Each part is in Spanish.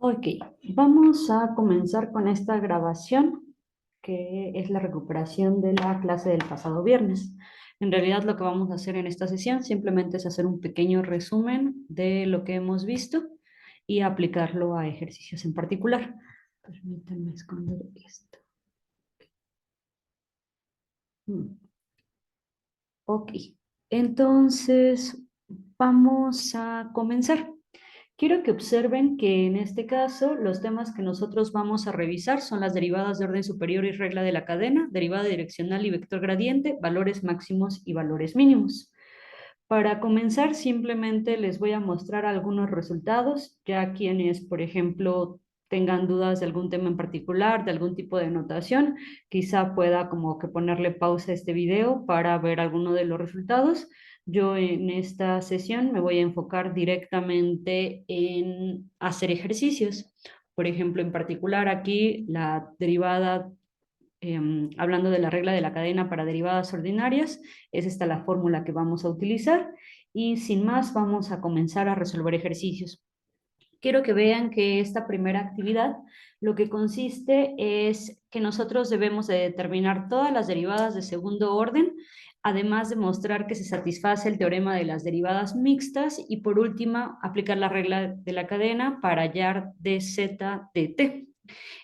Ok, vamos a comenzar con esta grabación, que es la recuperación de la clase del pasado viernes. En realidad lo que vamos a hacer en esta sesión simplemente es hacer un pequeño resumen de lo que hemos visto y aplicarlo a ejercicios en particular. Permítanme esconder esto. Mm, Ok, entonces vamos a comenzar. Quiero que observen que en este caso los temas que nosotros vamos a revisar son las derivadas de orden superior y regla de la cadena, derivada direccional y vector gradiente, valores máximos y valores mínimos. Para comenzar, simplemente les voy a mostrar algunos resultados, ya quienes, por ejemplo, tengan dudas de algún tema en particular, de algún tipo de notación, quizá pueda como que ponerle pausa a este video para ver alguno de los resultados. Yo en esta sesión me voy a enfocar directamente en hacer ejercicios. Por ejemplo, en particular aquí la derivada hablando de la regla de la cadena para derivadas ordinarias, es esta la fórmula que vamos a utilizar y sin más vamos a comenzar a resolver ejercicios. Quiero que vean que esta primera actividad lo que consiste es que nosotros debemos de determinar todas las derivadas de segundo orden, además de mostrar que se satisface el teorema de las derivadas mixtas y por último aplicar la regla de la cadena para hallar dz de t.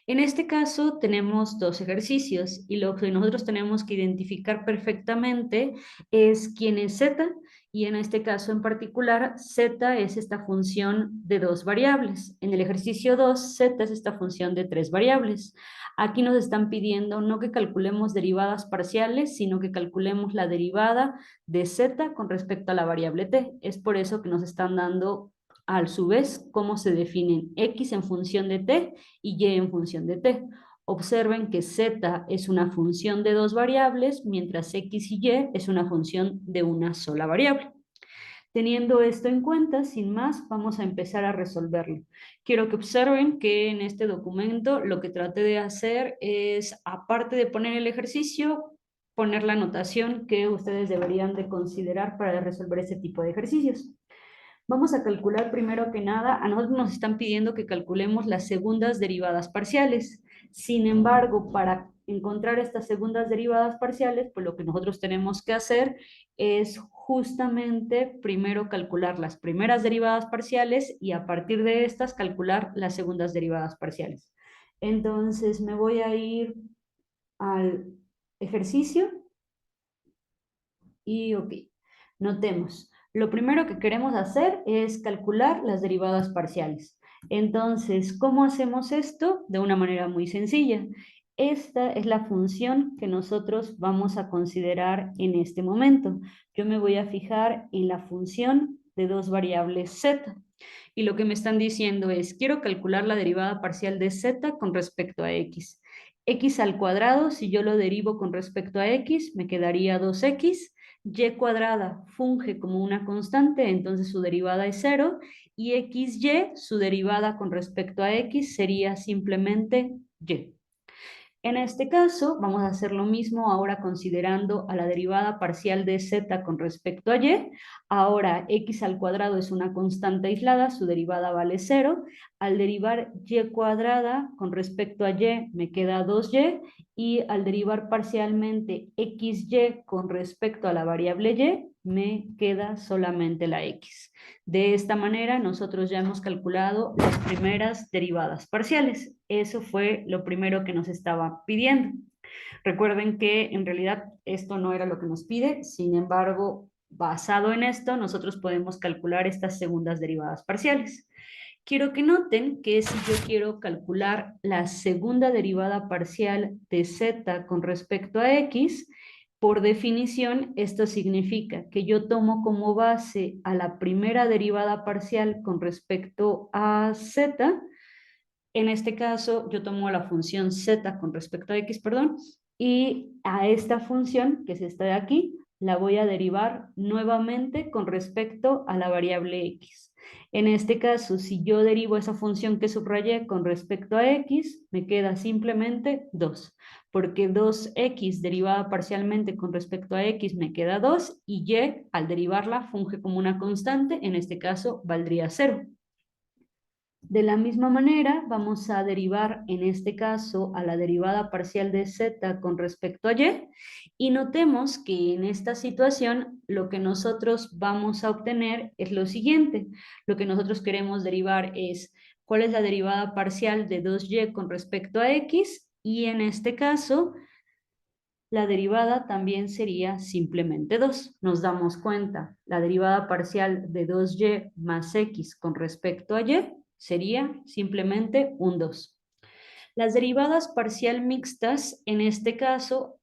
En este caso tenemos dos ejercicios y lo que nosotros tenemos que identificar perfectamente es quién es z y en este caso en particular z es esta función de dos variables. En el ejercicio 2 z es esta función de tres variables. Aquí nos están pidiendo no que calculemos derivadas parciales, sino que calculemos la derivada de z con respecto a la variable t. Es por eso que nos están dando a su vez cómo se definen x en función de t y y en función de t. Observen que z es una función de dos variables, mientras x y y es una función de una sola variable. Teniendo esto en cuenta, sin más, vamos a empezar a resolverlo. Quiero que observen que en este documento lo que traté de hacer es, aparte de poner el ejercicio, poner la notación que ustedes deberían de considerar para resolver este tipo de ejercicios. Vamos a calcular primero que nada, a nosotros nos están pidiendo que calculemos las segundas derivadas parciales. Sin embargo, para encontrar estas segundas derivadas parciales, pues lo que nosotros tenemos que hacer es justamente primero calcular las primeras derivadas parciales y a partir de estas calcular las segundas derivadas parciales. Entonces me voy a ir al ejercicio y ok, notemos. Lo primero que queremos hacer es calcular las derivadas parciales. Entonces, ¿cómo hacemos esto? De una manera muy sencilla. Esta es la función que nosotros vamos a considerar en este momento. Yo me voy a fijar en la función de dos variables z. Y lo que me están diciendo es, quiero calcular la derivada parcial de z con respecto a x. X al cuadrado, si yo lo derivo con respecto a x, me quedaría 2x. Y cuadrada funge como una constante, entonces su derivada es 0, y xy, su derivada con respecto a x, sería simplemente y. En este caso, vamos a hacer lo mismo ahora considerando a la derivada parcial de z con respecto a y. Ahora, x al cuadrado es una constante aislada, su derivada vale 0. Al derivar y cuadrada con respecto a y, me queda 2y. Y al derivar parcialmente xy con respecto a la variable y, me queda solamente la x. De esta manera, nosotros ya hemos calculado las primeras derivadas parciales. Eso fue lo primero que nos estaba pidiendo. Recuerden que en realidad esto no era lo que nos pide, sin embargo, basado en esto, nosotros podemos calcular estas segundas derivadas parciales. Quiero que noten que si yo quiero calcular la segunda derivada parcial de z con respecto a x, por definición, esto significa que yo tomo como base a la primera derivada parcial con respecto a z. En este caso, yo tomo la función z con respecto a x, perdón, y a esta función, que es esta de aquí, la voy a derivar nuevamente con respecto a la variable x. En este caso, si yo derivo esa función que subrayé con respecto a x, me queda simplemente 2, porque 2x derivada parcialmente con respecto a x me queda 2, y y al derivarla funge como una constante, en este caso valdría 0. De la misma manera, vamos a derivar en este caso a la derivada parcial de z con respecto a y notemos que en esta situación lo que nosotros vamos a obtener es lo siguiente. Lo que nosotros queremos derivar es cuál es la derivada parcial de 2y con respecto a x y en este caso la derivada también sería simplemente 2. Nos damos cuenta, la derivada parcial de 2y más x con respecto a y sería simplemente un 2. Las derivadas parcial mixtas, en este caso,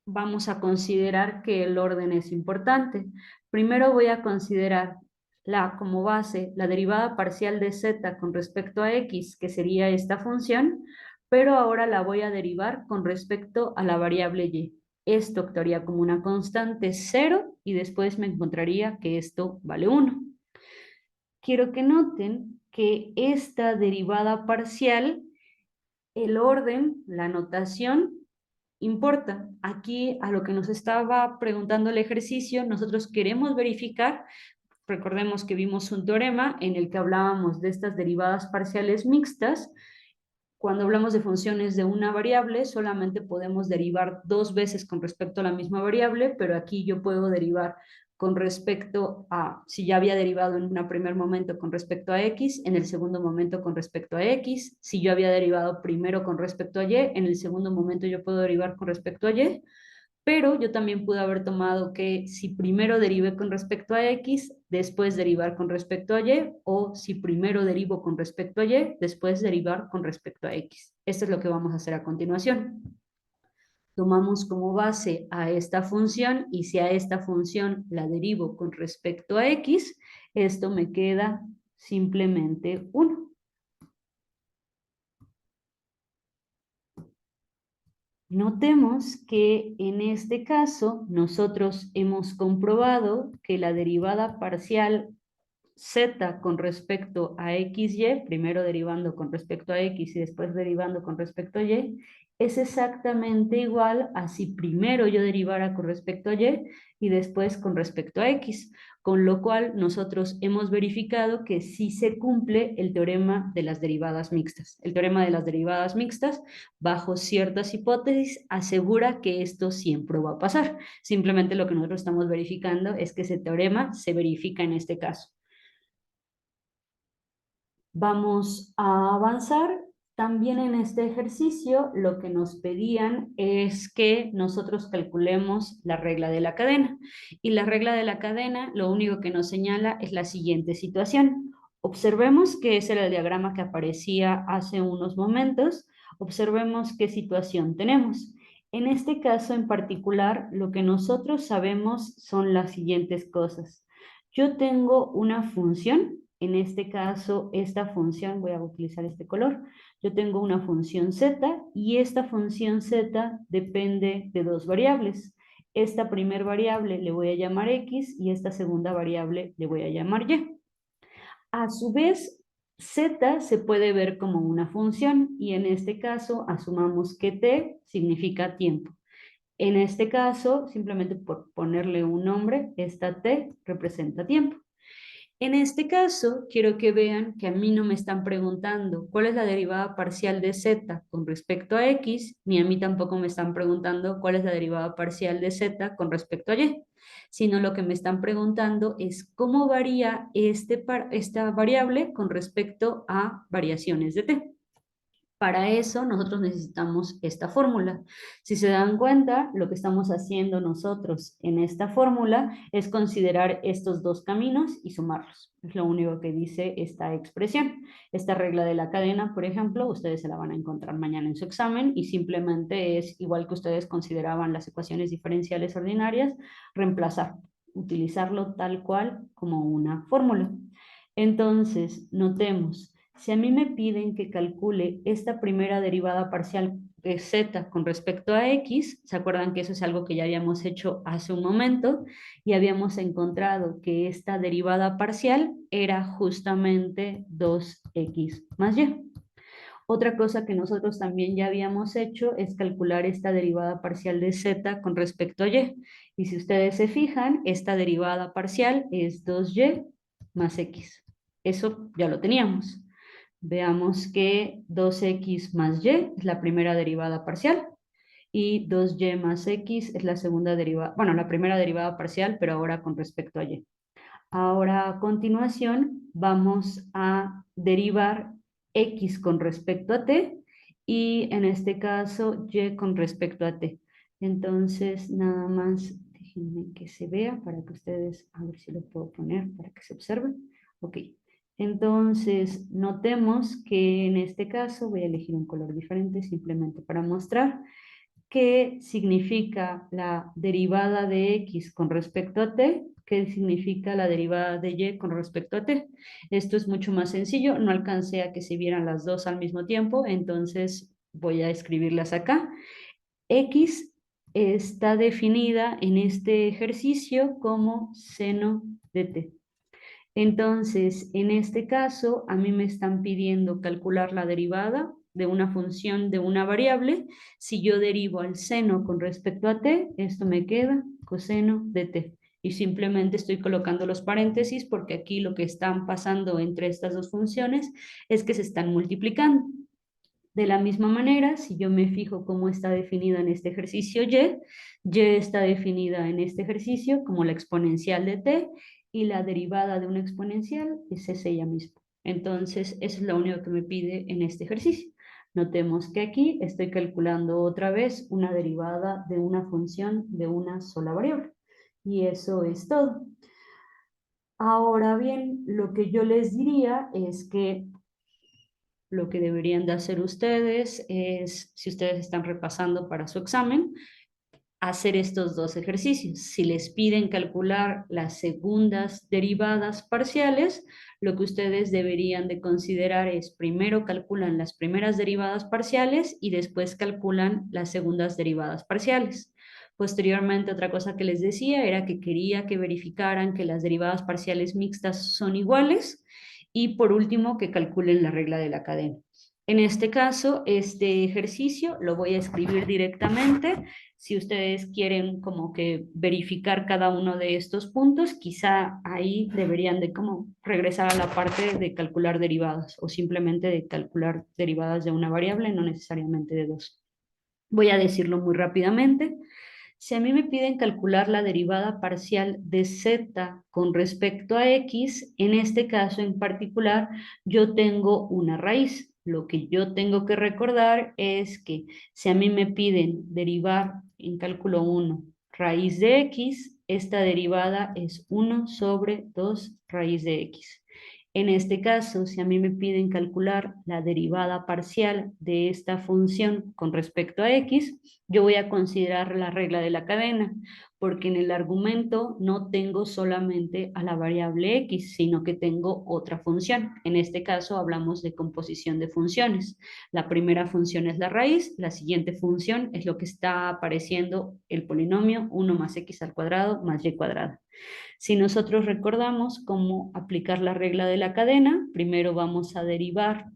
vamos a considerar que el orden es importante. Primero voy a considerar como base la derivada parcial de z con respecto a x, que sería esta función, pero ahora la voy a derivar con respecto a la variable y. Esto actuaría como una constante 0 y después me encontraría que esto vale 1. Quiero que noten que esta derivada parcial, el orden, la notación, importa. Aquí a lo que nos estaba preguntando el ejercicio, nosotros queremos verificar, recordemos que vimos un teorema en el que hablábamos de estas derivadas parciales mixtas. Cuando hablamos de funciones de una variable, solamente podemos derivar dos veces con respecto a la misma variable, pero aquí yo puedo derivar con respecto a, si ya había derivado en un primer momento con respecto a x, en el segundo momento con respecto a x, si yo había derivado primero con respecto a y, en el segundo momento yo puedo derivar con respecto a y, pero yo también pude haber tomado que si primero derivé con respecto a x, después derivar con respecto a y, o si primero derivo con respecto a y, después derivar con respecto a x. Esto es lo que vamos a hacer a continuación. Tomamos como base a esta función y si a esta función la derivo con respecto a x, esto me queda simplemente 1. Notemos que en este caso nosotros hemos comprobado que la derivada parcial z con respecto a xy, primero derivando con respecto a x y después derivando con respecto a y, es exactamente igual a si primero yo derivara con respecto a y después con respecto a x, con lo cual nosotros hemos verificado que sí se cumple el teorema de las derivadas mixtas. El teorema de las derivadas mixtas, bajo ciertas hipótesis, asegura que esto siempre va a pasar. Simplemente lo que nosotros estamos verificando es que ese teorema se verifica en este caso. Vamos a avanzar. También en este ejercicio lo que nos pedían es que nosotros calculemos la regla de la cadena. Y la regla de la cadena lo único que nos señala es la siguiente situación. Observemos que ese era el diagrama que aparecía hace unos momentos. Observemos qué situación tenemos. En este caso en particular, lo que nosotros sabemos son las siguientes cosas. Yo tengo una función, en este caso esta función, voy a utilizar este color, yo tengo una función z y esta función z depende de dos variables. Esta primera variable le voy a llamar x y esta segunda variable le voy a llamar y. A su vez, z se puede ver como una función y en este caso asumamos que t significa tiempo. En este caso, simplemente por ponerle un nombre, esta t representa tiempo. En este caso, quiero que vean que a mí no me están preguntando cuál es la derivada parcial de z con respecto a x, ni a mí tampoco me están preguntando cuál es la derivada parcial de z con respecto a y, sino lo que me están preguntando es cómo varía esta variable con respecto a variaciones de t. Para eso nosotros necesitamos esta fórmula. Si se dan cuenta, lo que estamos haciendo nosotros en esta fórmula es considerar estos dos caminos y sumarlos. Es lo único que dice esta expresión. Esta regla de la cadena, por ejemplo, ustedes se la van a encontrar mañana en su examen y simplemente es igual que ustedes consideraban las ecuaciones diferenciales ordinarias, reemplazar, utilizarlo tal cual como una fórmula. Entonces, notemos. Si a mí me piden que calcule esta primera derivada parcial de z con respecto a x, ¿se acuerdan que eso es algo que ya habíamos hecho hace un momento? Y habíamos encontrado que esta derivada parcial era justamente 2x más y. Otra cosa que nosotros también ya habíamos hecho es calcular esta derivada parcial de z con respecto a y. Y si ustedes se fijan, esta derivada parcial es 2y más x. Eso ya lo teníamos. Veamos que 2x más y es la primera derivada parcial y 2y más x es la segunda derivada, bueno, la primera derivada parcial, pero ahora con respecto a y. Ahora a continuación vamos a derivar x con respecto a t y en este caso y con respecto a t. Entonces nada más déjenme que se vea para que ustedes, a ver si lo puedo poner para que se observe. Ok, entonces notemos que en este caso voy a elegir un color diferente simplemente para mostrar qué significa la derivada de x con respecto a t, qué significa la derivada de y con respecto a t. Esto es mucho más sencillo, no alcancé a que se vieran las dos al mismo tiempo, entonces voy a escribirlas acá. X está definida en este ejercicio como seno de t. Entonces, en este caso, a mí me están pidiendo calcular la derivada de una función de una variable. Si yo derivo al seno con respecto a t, esto me queda coseno de t. Y simplemente estoy colocando los paréntesis porque aquí lo que están pasando entre estas dos funciones es que se están multiplicando. De la misma manera, si yo me fijo cómo está definida en este ejercicio y está definida en este ejercicio como la exponencial de t y la derivada de una exponencial es ella misma. Entonces, eso es lo único que me pide en este ejercicio. Notemos que aquí estoy calculando otra vez una derivada de una función de una sola variable. Y eso es todo. Ahora bien, lo que yo les diría es que lo que deberían de hacer ustedes es, si ustedes están repasando para su examen, hacer estos dos ejercicios. Si les piden calcular las segundas derivadas parciales, lo que ustedes deberían de considerar es primero calculan las primeras derivadas parciales y después calculan las segundas derivadas parciales. Posteriormente, otra cosa que les decía era que quería que verificaran que las derivadas parciales mixtas son iguales y por último que calculen la regla de la cadena. En este caso, este ejercicio lo voy a escribir directamente. Si ustedes quieren como que verificar cada uno de estos puntos, quizá ahí deberían de como regresar a la parte de calcular derivadas o simplemente de calcular derivadas de una variable, no necesariamente de dos. Voy a decirlo muy rápidamente. Si a mí me piden calcular la derivada parcial de z con respecto a x, en este caso en particular, yo tengo una raíz. Lo que yo tengo que recordar es que si a mí me piden derivar en cálculo 1 raíz de x, esta derivada es 1 sobre 2 raíz de x. En este caso, si a mí me piden calcular la derivada parcial de esta función con respecto a x, yo voy a considerar la regla de la cadena, porque en el argumento no tengo solamente a la variable x, sino que tengo otra función. En este caso hablamos de composición de funciones. La primera función es la raíz, la siguiente función es lo que está apareciendo el polinomio 1 más x al cuadrado más y cuadrado. Si nosotros recordamos cómo aplicar la regla de la cadena, primero vamos a derivar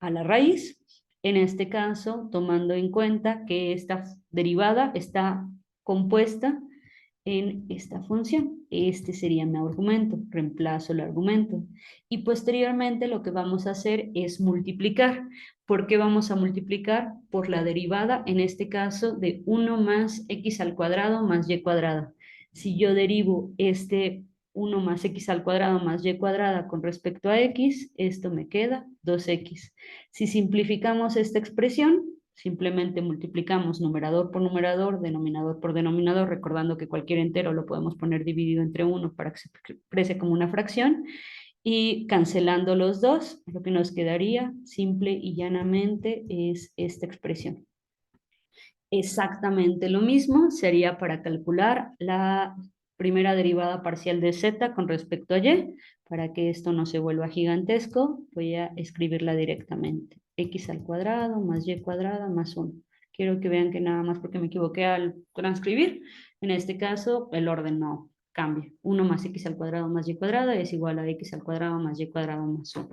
a la raíz, en este caso tomando en cuenta que esta derivada está compuesta en esta función. Este sería mi argumento, reemplazo el argumento. Y posteriormente lo que vamos a hacer es multiplicar. ¿Por qué vamos a multiplicar? Por la derivada, en este caso, de 1 más x al cuadrado más y cuadrada. Si yo derivo este 1 más x al cuadrado más y cuadrada con respecto a x, esto me queda 2x. Si simplificamos esta expresión, simplemente multiplicamos numerador por numerador, denominador por denominador, recordando que cualquier entero lo podemos poner dividido entre 1 para que se exprese como una fracción, y cancelando los dos, lo que nos quedaría simple y llanamente es esta expresión. Exactamente lo mismo sería para calcular la primera derivada parcial de z con respecto a y. Para que esto no se vuelva gigantesco, voy a escribirla directamente. X al cuadrado más y cuadrada más 1. Quiero que vean que nada más porque me equivoqué al transcribir, en este caso el orden no cambia. 1 más x al cuadrado más y cuadrada es igual a x al cuadrado más y cuadrado más 1.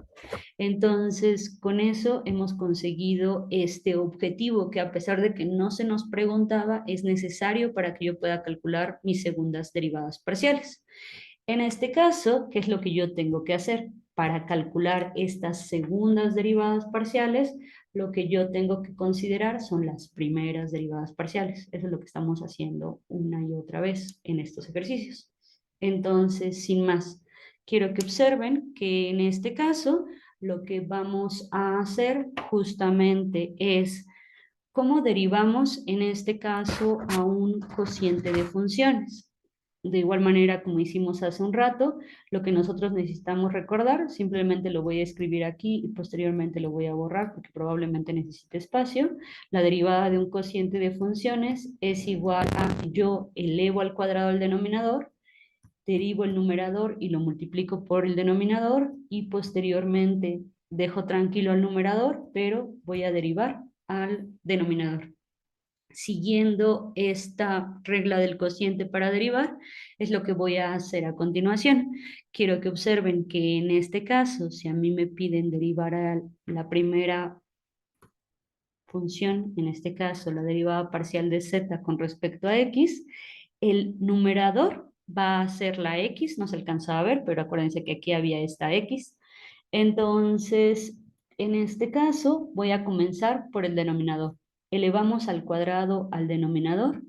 Entonces, con eso hemos conseguido este objetivo que a pesar de que no se nos preguntaba, es necesario para que yo pueda calcular mis segundas derivadas parciales. En este caso, ¿qué es lo que yo tengo que hacer? para calcular estas segundas derivadas parciales, lo que yo tengo que considerar son las primeras derivadas parciales. Eso es lo que estamos haciendo una y otra vez en estos ejercicios. Entonces, sin más, quiero que observen que en este caso lo que vamos a hacer justamente es cómo derivamos en este caso a un cociente de funciones. De igual manera como hicimos hace un rato, lo que nosotros necesitamos recordar, simplemente lo voy a escribir aquí y posteriormente lo voy a borrar porque probablemente necesite espacio. La derivada de un cociente de funciones es igual a yo elevo al cuadrado el denominador, derivo el numerador y lo multiplico por el denominador y posteriormente dejo tranquilo al numerador, pero voy a derivar al denominador. Siguiendo esta regla del cociente para derivar, es lo que voy a hacer a continuación. Quiero que observen que en este caso, si a mí me piden derivar a la primera función, en este caso la derivada parcial de z con respecto a x, el numerador va a ser la x, no se alcanza a ver, pero acuérdense que aquí había esta x. Entonces, en este caso, voy a comenzar por el denominador. Elevamos al cuadrado al denominador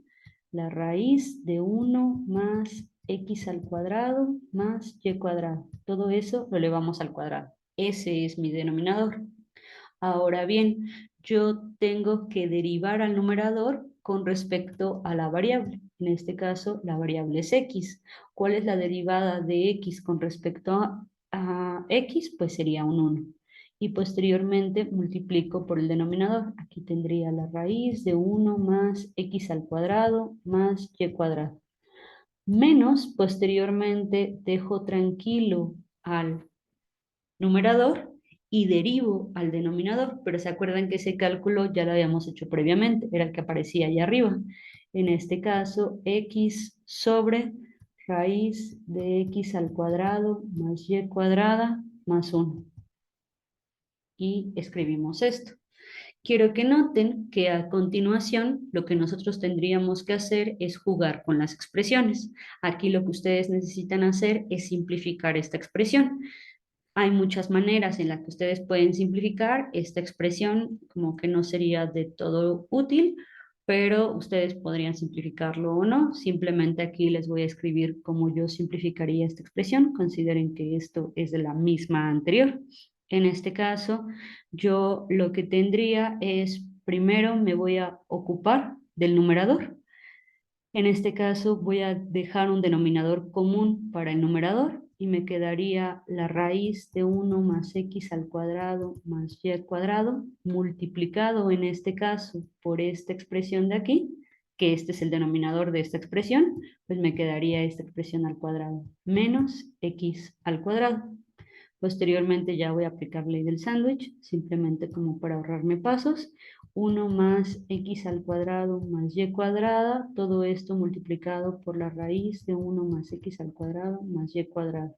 la raíz de 1 más x al cuadrado más y cuadrado. Todo eso lo elevamos al cuadrado. Ese es mi denominador. Ahora bien, yo tengo que derivar al numerador con respecto a la variable. En este caso, la variable es x. ¿Cuál es la derivada de x con respecto a x? Pues sería un 1. Y posteriormente multiplico por el denominador. Aquí tendría la raíz de 1 más x al cuadrado más y cuadrado. Menos, posteriormente, dejo tranquilo al numerador y derivo al denominador, pero se acuerdan que ese cálculo ya lo habíamos hecho previamente, era el que aparecía allá arriba. En este caso, x sobre raíz de x al cuadrado más y cuadrada más 1. Y escribimos esto. Quiero que noten que a continuación lo que nosotros tendríamos que hacer es jugar con las expresiones. Aquí lo que ustedes necesitan hacer es simplificar esta expresión. Hay muchas maneras en las que ustedes pueden simplificar esta expresión, como que no sería de todo útil, pero ustedes podrían simplificarlo o no. Simplemente aquí les voy a escribir cómo yo simplificaría esta expresión. Consideren que esto es de la misma anterior. En este caso, yo lo que tendría es, primero me voy a ocupar del numerador. En este caso voy a dejar un denominador común para el numerador y me quedaría la raíz de 1 más x al cuadrado más y al cuadrado multiplicado en este caso por esta expresión de aquí, que este es el denominador de esta expresión, pues me quedaría esta expresión al cuadrado menos x al cuadrado. Posteriormente ya voy a aplicar ley del sándwich, simplemente como para ahorrarme pasos. 1 más x al cuadrado más y cuadrada, todo esto multiplicado por la raíz de 1 más x al cuadrado más y cuadrado.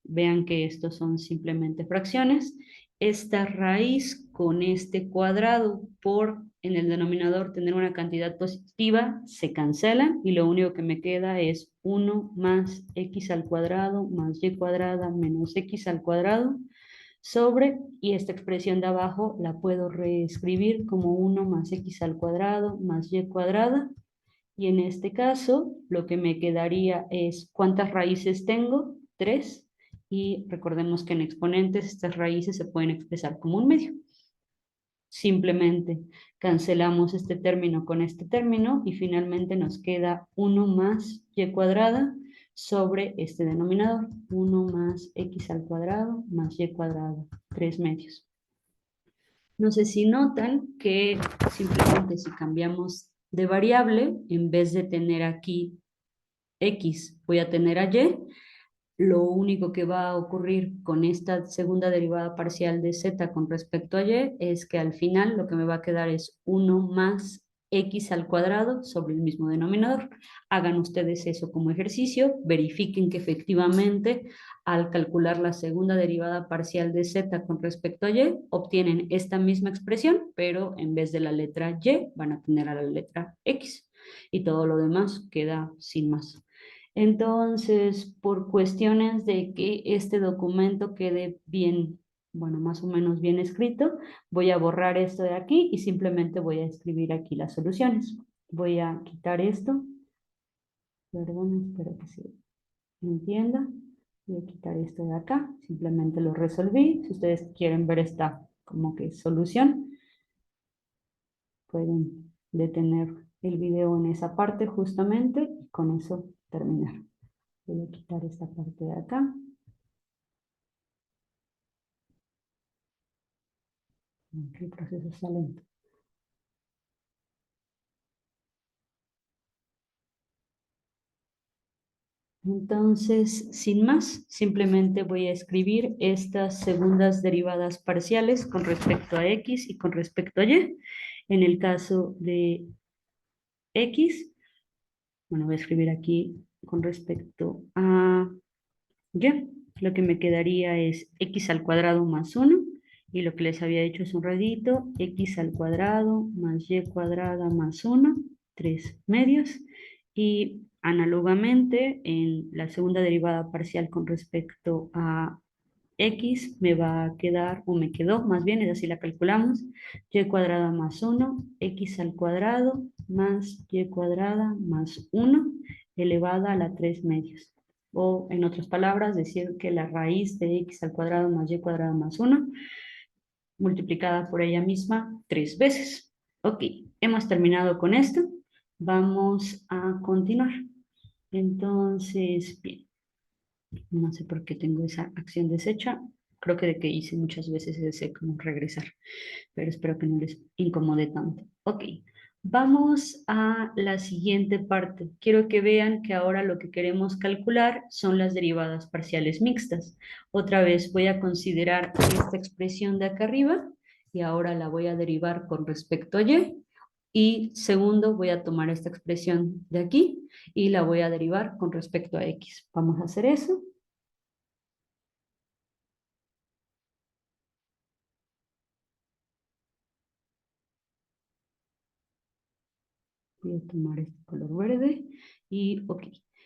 Vean que estos son simplemente fracciones. Esta raíz con este cuadrado por en el denominador tener una cantidad positiva se cancela y lo único que me queda es 1 más x al cuadrado más y cuadrada menos x al cuadrado sobre, y esta expresión de abajo la puedo reescribir como 1 más x al cuadrado más y cuadrada. Y en este caso, lo que me quedaría es, ¿cuántas raíces tengo? 3. Y recordemos que en exponentes estas raíces se pueden expresar como un medio. Simplemente cancelamos este término con este término y finalmente nos queda 1 más y cuadrada sobre este denominador. 1 más x al cuadrado más y cuadrado, 3 medios. No sé si notan que simplemente si cambiamos de variable, en vez de tener aquí x, voy a tener a y. Lo único que va a ocurrir con esta segunda derivada parcial de z con respecto a y es que al final lo que me va a quedar es 1 más x al cuadrado sobre el mismo denominador. Hagan ustedes eso como ejercicio, verifiquen que efectivamente al calcular la segunda derivada parcial de z con respecto a y, obtienen esta misma expresión, pero en vez de la letra y van a tener a la letra x y todo lo demás queda sin más. Entonces, por cuestiones de que este documento quede bien, bueno, más o menos bien escrito, voy a borrar esto de aquí y simplemente voy a escribir aquí las soluciones. Voy a quitar esto. Perdón, espero que se entienda. Voy a quitar esto de acá. Simplemente lo resolví. Si ustedes quieren ver esta como que solución, pueden detener el video en esa parte justamente y con eso terminar. Voy a quitar esta parte de acá. El proceso está lento. Entonces, sin más, simplemente voy a escribir estas segundas derivadas parciales con respecto a x y con respecto a y. En el caso de x, bueno, voy a escribir aquí con respecto a y. Lo que me quedaría es x al cuadrado más 1. Y lo que les había dicho hace un ratito, x al cuadrado más y cuadrada más 1, 3 medios. Y análogamente, en la segunda derivada parcial con respecto a x, me va a quedar, o me quedó más bien, es así la calculamos, y cuadrada más 1, x al cuadrado más y cuadrada más 1 elevada a la 3 medios. O en otras palabras, decir que la raíz de x al cuadrado más y cuadrado más 1 multiplicada por ella misma 3 veces. Ok, hemos terminado con esto. Vamos a continuar. Entonces, bien, no sé por qué tengo esa acción deshecha. Creo que de que hice muchas veces ese como regresar, pero espero que no les incomode tanto. Ok, vamos a la siguiente parte. Quiero que vean que ahora lo que queremos calcular son las derivadas parciales mixtas. Otra vez voy a considerar esta expresión de acá arriba y ahora la voy a derivar con respecto a y. Y segundo, voy a tomar esta expresión de aquí y la voy a derivar con respecto a x. Vamos a hacer eso. Voy a tomar este color verde y ok.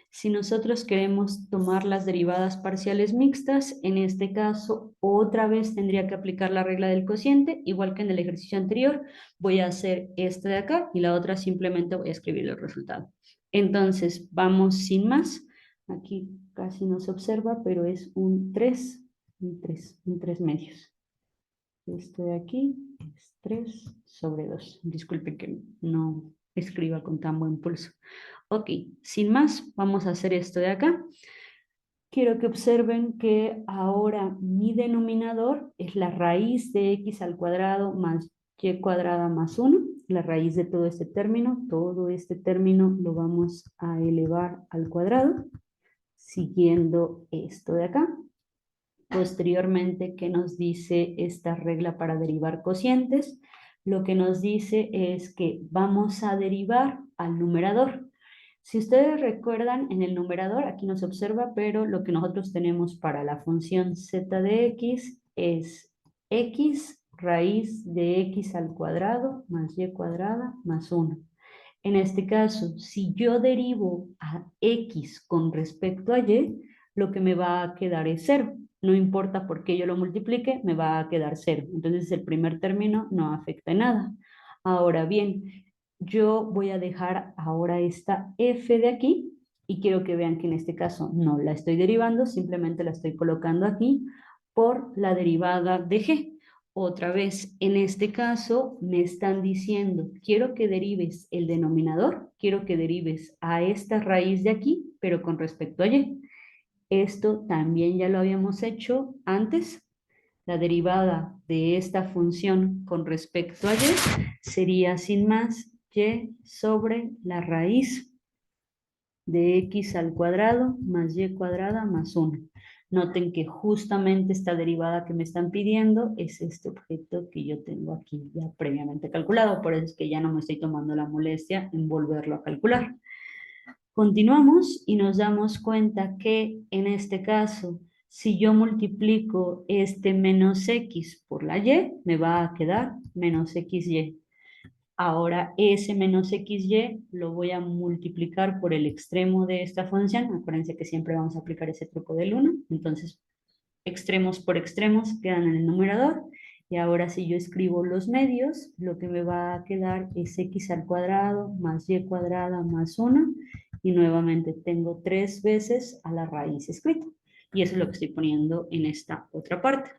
Si nosotros queremos tomar las derivadas parciales mixtas, en este caso otra vez tendría que aplicar la regla del cociente, igual que en el ejercicio anterior, voy a hacer este de acá y la otra simplemente voy a escribir el resultado. Entonces, vamos sin más. Aquí casi no se observa, pero es un 3, un 3 medios. Esto de aquí es 3 sobre 2. Disculpe que no escriba con tan buen pulso. Ok, sin más, vamos a hacer esto de acá. Quiero que observen que ahora mi denominador es la raíz de x al cuadrado más y cuadrada más 1. La raíz de todo este término lo vamos a elevar al cuadrado, siguiendo esto de acá. Posteriormente, ¿qué nos dice esta regla para derivar cocientes? Lo que nos dice es que vamos a derivar al numerador. Si ustedes recuerdan, en el numerador, aquí no se observa, pero lo que nosotros tenemos para la función z de x es x raíz de x al cuadrado más y cuadrada más 1. En este caso, si yo derivo a x con respecto a y, lo que me va a quedar es 0. No importa por qué yo lo multiplique, me va a quedar 0. Entonces el primer término no afecta en nada. Ahora bien, yo voy a dejar ahora esta f de aquí y quiero que vean que en este caso no la estoy derivando, simplemente la estoy colocando aquí por la derivada de g. Otra vez, en este caso me están diciendo, quiero que derives el denominador, quiero que derives a esta raíz de aquí, pero con respecto a y. Esto también ya lo habíamos hecho antes. La derivada de esta función con respecto a y sería sin más y sobre la raíz de x al cuadrado más y cuadrada más 1. Noten que justamente esta derivada que me están pidiendo es este objeto que yo tengo aquí ya previamente calculado, por eso es que ya no me estoy tomando la molestia en volverlo a calcular. Continuamos y nos damos cuenta que en este caso, si yo multiplico este menos x por la y, me va a quedar menos xy. Ahora S menos XY lo voy a multiplicar por el extremo de esta función. Acuérdense que siempre vamos a aplicar ese truco del 1. Entonces, extremos por extremos quedan en el numerador. Y ahora si yo escribo los medios, lo que me va a quedar es x al cuadrado más y cuadrada más 1. Y nuevamente tengo 3 veces a la raíz escrita. Y eso es lo que estoy poniendo en esta otra parte.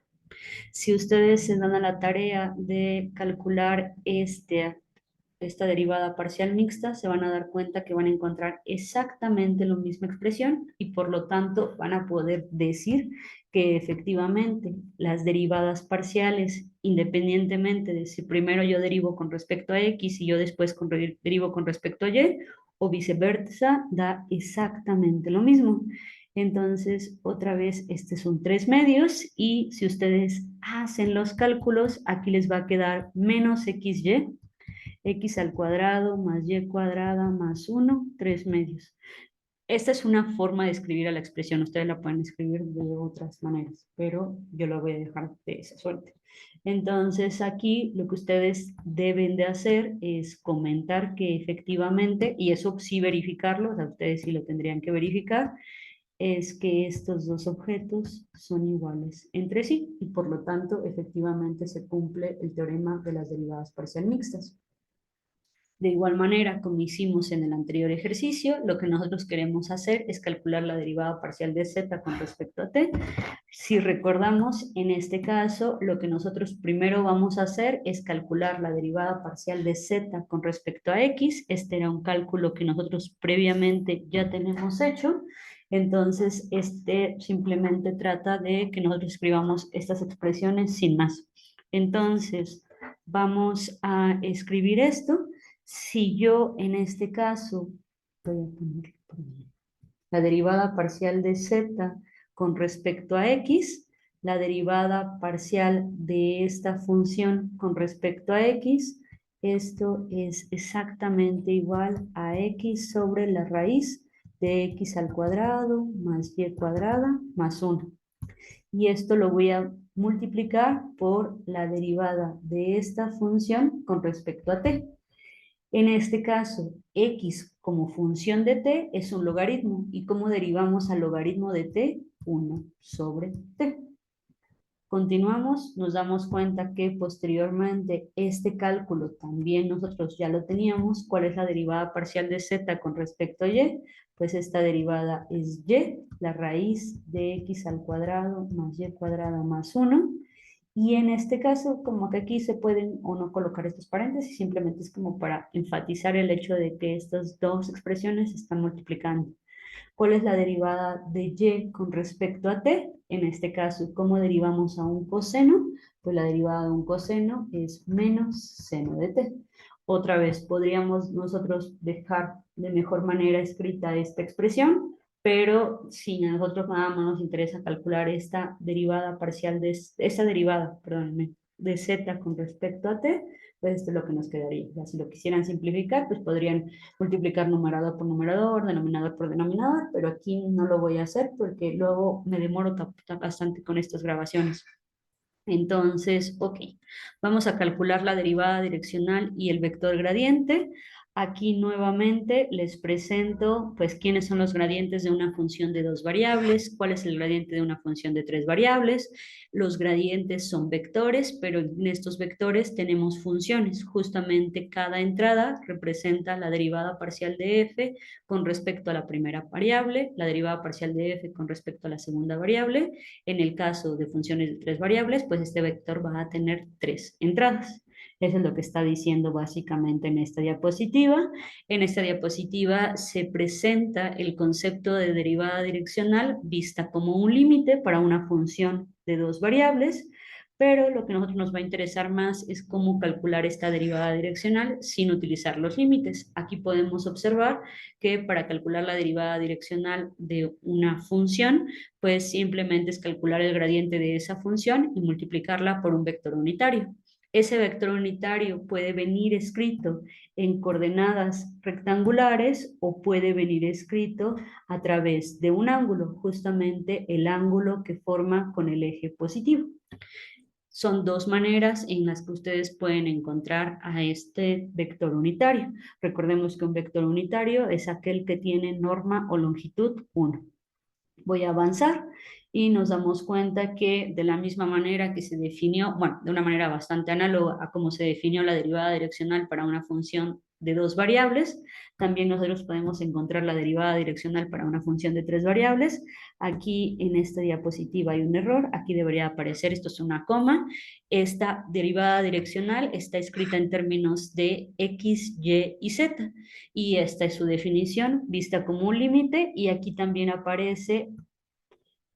Si ustedes se dan a la tarea de calcular esta derivada parcial mixta, se van a dar cuenta que van a encontrar exactamente la misma expresión y por lo tanto van a poder decir que efectivamente las derivadas parciales, independientemente de si primero yo derivo con respecto a x y yo después derivo con respecto a y, o viceversa, da exactamente lo mismo. Entonces, otra vez, este son 3 medios y si ustedes hacen los cálculos, aquí les va a quedar menos xy, x al cuadrado más y cuadrada más 1, 3 medios. Esta es una forma de escribir a la expresión. Ustedes la pueden escribir de otras maneras, pero yo la voy a dejar de esa suerte. Entonces aquí lo que ustedes deben de hacer es comentar que efectivamente, y eso sí verificarlo, o sea, ustedes sí lo tendrían que verificar, es que estos dos objetos son iguales entre sí y por lo tanto efectivamente se cumple el teorema de las derivadas parcial mixtas. De igual manera, como hicimos en el anterior ejercicio, lo que nosotros queremos hacer es calcular la derivada parcial de z con respecto a t. Si recordamos, en este caso, lo que nosotros primero vamos a hacer es calcular la derivada parcial de z con respecto a x. Este era un cálculo que nosotros previamente ya tenemos hecho. Entonces, este simplemente trata de que nosotros escribamos estas expresiones sin más. Entonces, vamos a escribir esto. Si yo en este caso voy a poner la derivada parcial de z con respecto a x, la derivada parcial de esta función con respecto a x, esto es exactamente igual a x sobre la raíz de x al cuadrado más y cuadrada más 1. Y esto lo voy a multiplicar por la derivada de esta función con respecto a t. En este caso, x como función de t es un logaritmo. ¿Y cómo derivamos al logaritmo de t? 1 sobre t. Continuamos, nos damos cuenta que posteriormente este cálculo también nosotros ya lo teníamos. ¿Cuál es la derivada parcial de z con respecto a y? Pues esta derivada es y, la raíz de x al cuadrado más y cuadrada más 1. Y en este caso, como que aquí se pueden o no colocar estos paréntesis, simplemente es como para enfatizar el hecho de que estas dos expresiones se están multiplicando. ¿Cuál es la derivada de y con respecto a t? En este caso, ¿cómo derivamos a un coseno? Pues la derivada de un coseno es menos seno de t. Otra vez, podríamos nosotros dejar de mejor manera escrita esta expresión, pero si a nosotros nada más nos interesa calcular esta derivada parcial esta derivada, perdónenme, de z con respecto a t, pues esto es lo que nos quedaría. Ya, si lo quisieran simplificar, pues podrían multiplicar numerador por numerador, denominador por denominador, pero aquí no lo voy a hacer porque luego me demoro bastante con estas grabaciones. Entonces, ok, vamos a calcular la derivada direccional y el vector gradiente. Aquí nuevamente les presento, pues, quiénes son los gradientes de una función de 2 variables, cuál es el gradiente de una función de 3 variables. Los gradientes son vectores, pero en estos vectores tenemos funciones. Justamente cada entrada representa la derivada parcial de f con respecto a la primera variable, la derivada parcial de f con respecto a la segunda variable. En el caso de funciones de 3 variables, pues este vector va a tener 3 entradas. Eso es lo que está diciendo básicamente en esta diapositiva. En esta diapositiva se presenta el concepto de derivada direccional vista como un límite para una función de 2 variables, pero lo que a nosotros nos va a interesar más es cómo calcular esta derivada direccional sin utilizar los límites. Aquí podemos observar que para calcular la derivada direccional de una función, pues simplemente es calcular el gradiente de esa función y multiplicarla por un vector unitario. Ese vector unitario puede venir escrito en coordenadas rectangulares o puede venir escrito a través de un ángulo, justamente el ángulo que forma con el eje positivo. Son dos maneras en las que ustedes pueden encontrar a este vector unitario. Recordemos que un vector unitario es aquel que tiene norma o longitud 1. Voy a avanzar y nos damos cuenta que de la misma manera que se definió, bueno, de una manera bastante análoga a cómo se definió la derivada direccional para una función de dos variables, también nosotros podemos encontrar la derivada direccional para una función de tres variables. Aquí en esta diapositiva hay un error, aquí debería aparecer, esto es una coma, esta derivada direccional está escrita en términos de x, y y z, y esta es su definición vista como un límite, y aquí también aparece,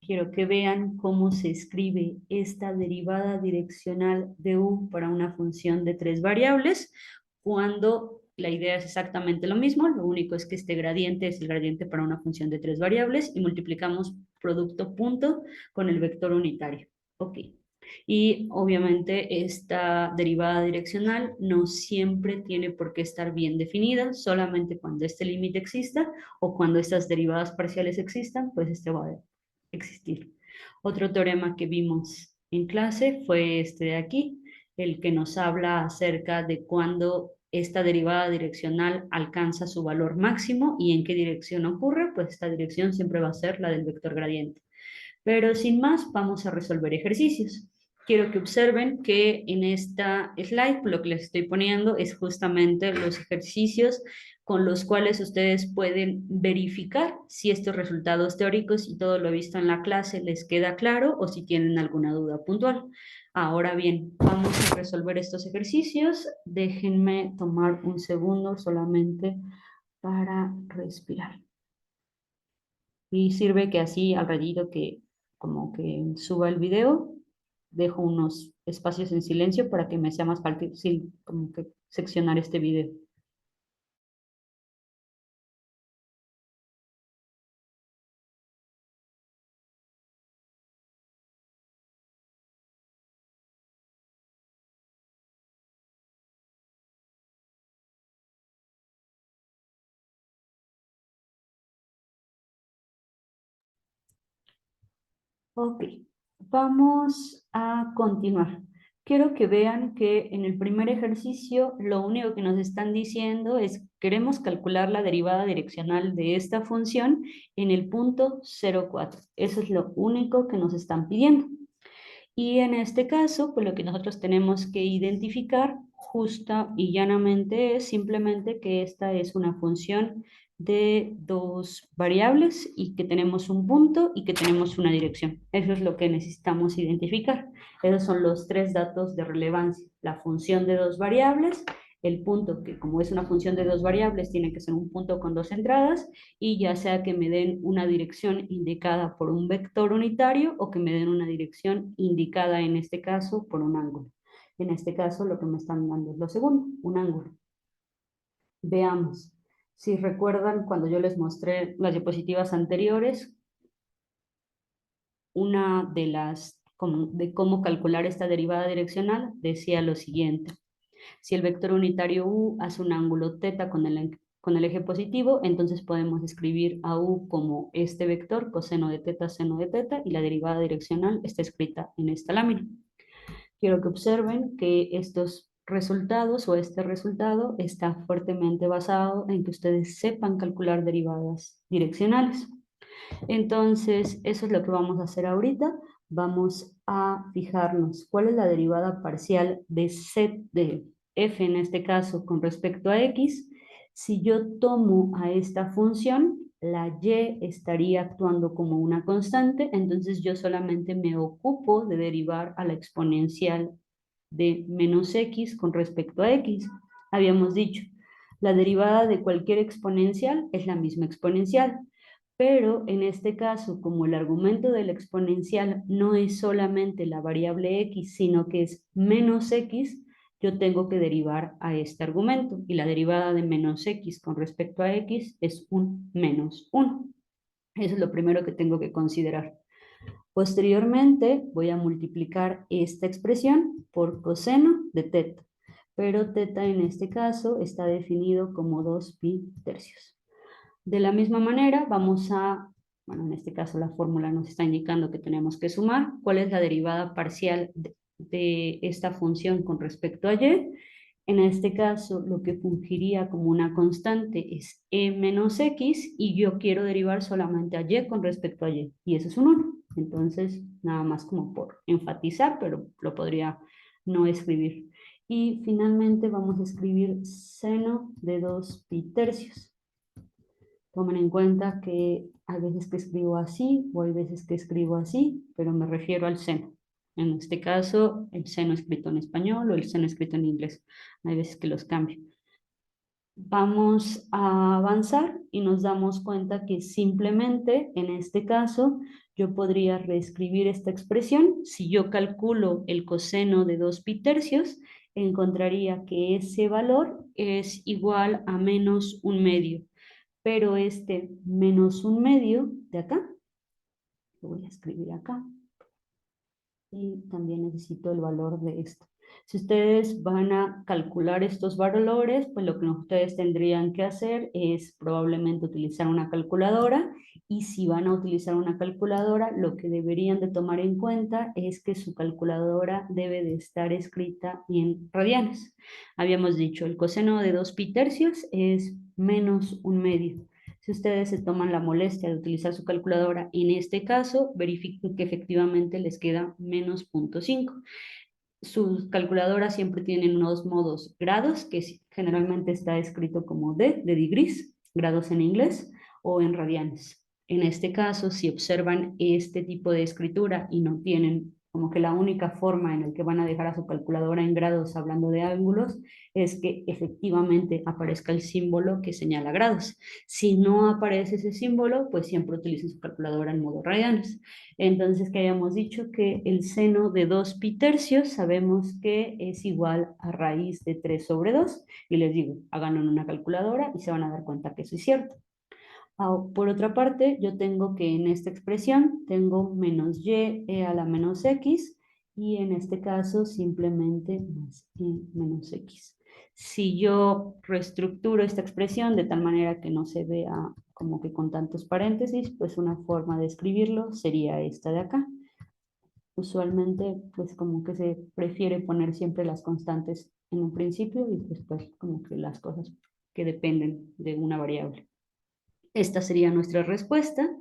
quiero que vean cómo se escribe esta derivada direccional de u para una función de tres variables, cuando la idea es exactamente lo mismo, lo único es que este gradiente es el gradiente para una función de tres variables y multiplicamos producto punto con el vector unitario. Ok. Y obviamente esta derivada direccional no siempre tiene por qué estar bien definida, solamente cuando este límite exista o cuando estas derivadas parciales existan, pues este va a existir. Otro teorema que vimos en clase fue este de aquí, el que nos habla acerca de cuando esta derivada direccional alcanza su valor máximo y en qué dirección ocurre, pues esta dirección siempre va a ser la del vector gradiente. Pero sin más, vamos a resolver ejercicios. Quiero que observen que en esta slide lo que les estoy poniendo es justamente los ejercicios con los cuales ustedes pueden verificar si estos resultados teóricos y todo lo visto en la clase les queda claro o si tienen alguna duda puntual. Ahora bien, vamos a resolver estos ejercicios. Déjenme tomar un segundo solamente para respirar. Y sirve que así al ratito que como que suba el video, dejo unos espacios en silencio para que me sea más fácil como que seccionar este video. Ok, vamos a continuar. Quiero que vean que en el primer ejercicio lo único que nos están diciendo es queremos calcular la derivada direccional de esta función en el punto 0,4. Eso es lo único que nos están pidiendo. Y en este caso, pues lo que nosotros tenemos que identificar justa y llanamente es simplemente que esta es una función de dos variables y que tenemos un punto y que tenemos una dirección. Eso es lo que necesitamos identificar. Esos son los tres datos de relevancia. La función de dos variables, el punto que como es una función de dos variables tiene que ser un punto con dos entradas, y ya sea que me den una dirección indicada por un vector unitario o que me den una dirección indicada en este caso por un ángulo. En este caso lo que me están dando es lo segundo, un ángulo. Veamos. Si recuerdan cuando yo les mostré las diapositivas anteriores, una de las de cómo calcular esta derivada direccional decía lo siguiente. Si el vector unitario u hace un ángulo θ con el eje positivo, entonces podemos escribir a u como este vector, coseno de θ, seno de θ, y la derivada direccional está escrita en esta lámina. Quiero que observen que estos resultados o este resultado está fuertemente basado en que ustedes sepan calcular derivadas direccionales. Entonces, eso es lo que vamos a hacer ahorita. Vamos a fijarnos cuál es la derivada parcial de z de f en este caso con respecto a x. Si yo tomo a esta función, la y estaría actuando como una constante, entonces yo solamente me ocupo de derivar a la exponencial de menos x con respecto a x. Habíamos dicho, la derivada de cualquier exponencial es la misma exponencial. Pero en este caso, como el argumento de la exponencial no es solamente la variable x, sino que es menos x, yo tengo que derivar a este argumento. Y la derivada de menos x con respecto a x es un menos 1. Eso es lo primero que tengo que considerar. Posteriormente voy a multiplicar esta expresión por coseno de θ. Pero θ en este caso está definido como 2pi tercios. De la misma manera, vamos a, bueno, en este caso la fórmula nos está indicando que tenemos que sumar cuál es la derivada parcial de esta función con respecto a y. En este caso, lo que fungiría como una constante es e menos x y yo quiero derivar solamente a y con respecto a y. Y eso es un 1. Entonces, nada más como por enfatizar, pero lo podría no escribir. Y finalmente vamos a escribir seno de 2 pi tercios. Tomen en cuenta que hay veces que escribo así o hay veces que escribo así, pero me refiero al seno. En este caso, el seno escrito en español o el seno escrito en inglés. Hay veces que los cambio. Vamos a avanzar y nos damos cuenta que simplemente en este caso yo podría reescribir esta expresión. Si yo calculo el coseno de 2 pi tercios, encontraría que ese valor es igual a menos un medio. Pero este menos un medio de acá, lo voy a escribir acá, y también necesito el valor de esto. Si ustedes van a calcular estos valores, pues lo que ustedes tendrían que hacer es probablemente utilizar una calculadora, y si van a utilizar una calculadora, lo que deberían de tomar en cuenta es que su calculadora debe de estar escrita en radianes. Habíamos dicho, el coseno de 2 pi tercios es menos un medio. Si ustedes se toman la molestia de utilizar su calculadora, en este caso, verifiquen que efectivamente les queda menos 0.5. Sus calculadoras siempre tienen unos modos grados, que generalmente está escrito como de degrees, grados en inglés, o en radianes. En este caso, si observan este tipo de escritura y no tienen como que la única forma en la que van a dejar a su calculadora en grados hablando de ángulos es que efectivamente aparezca el símbolo que señala grados. Si no aparece ese símbolo, pues siempre utilicen su calculadora en modo radianes. Entonces, que habíamos dicho que el seno de 2 pi tercios sabemos que es igual a raíz de 3 sobre 2. Y les digo, hagan una calculadora y se van a dar cuenta que eso es cierto. Por otra parte, yo tengo que en esta expresión tengo menos y e a la menos x, y en este caso simplemente más y menos x. Si yo reestructuro esta expresión de tal manera que no se vea como que con tantos paréntesis, pues una forma de escribirlo sería esta de acá. Usualmente, pues como que se prefiere poner siempre las constantes en un principio y después como que las cosas que dependen de una variable. Esta sería nuestra respuesta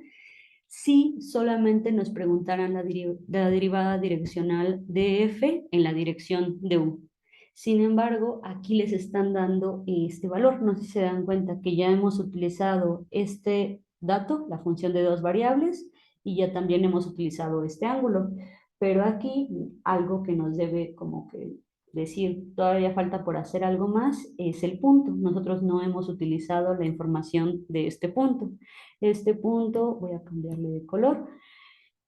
si solamente nos preguntaran la derivada direccional de f en la dirección de u. Sin embargo, aquí les están dando este valor. No sé si se dan cuenta que ya hemos utilizado este dato, la función de dos variables, y ya también hemos utilizado este ángulo. Pero aquí algo que nos debe como que decir, todavía falta por hacer algo más, es el punto. Nosotros no hemos utilizado la información de este punto. Este punto, voy a cambiarle de color.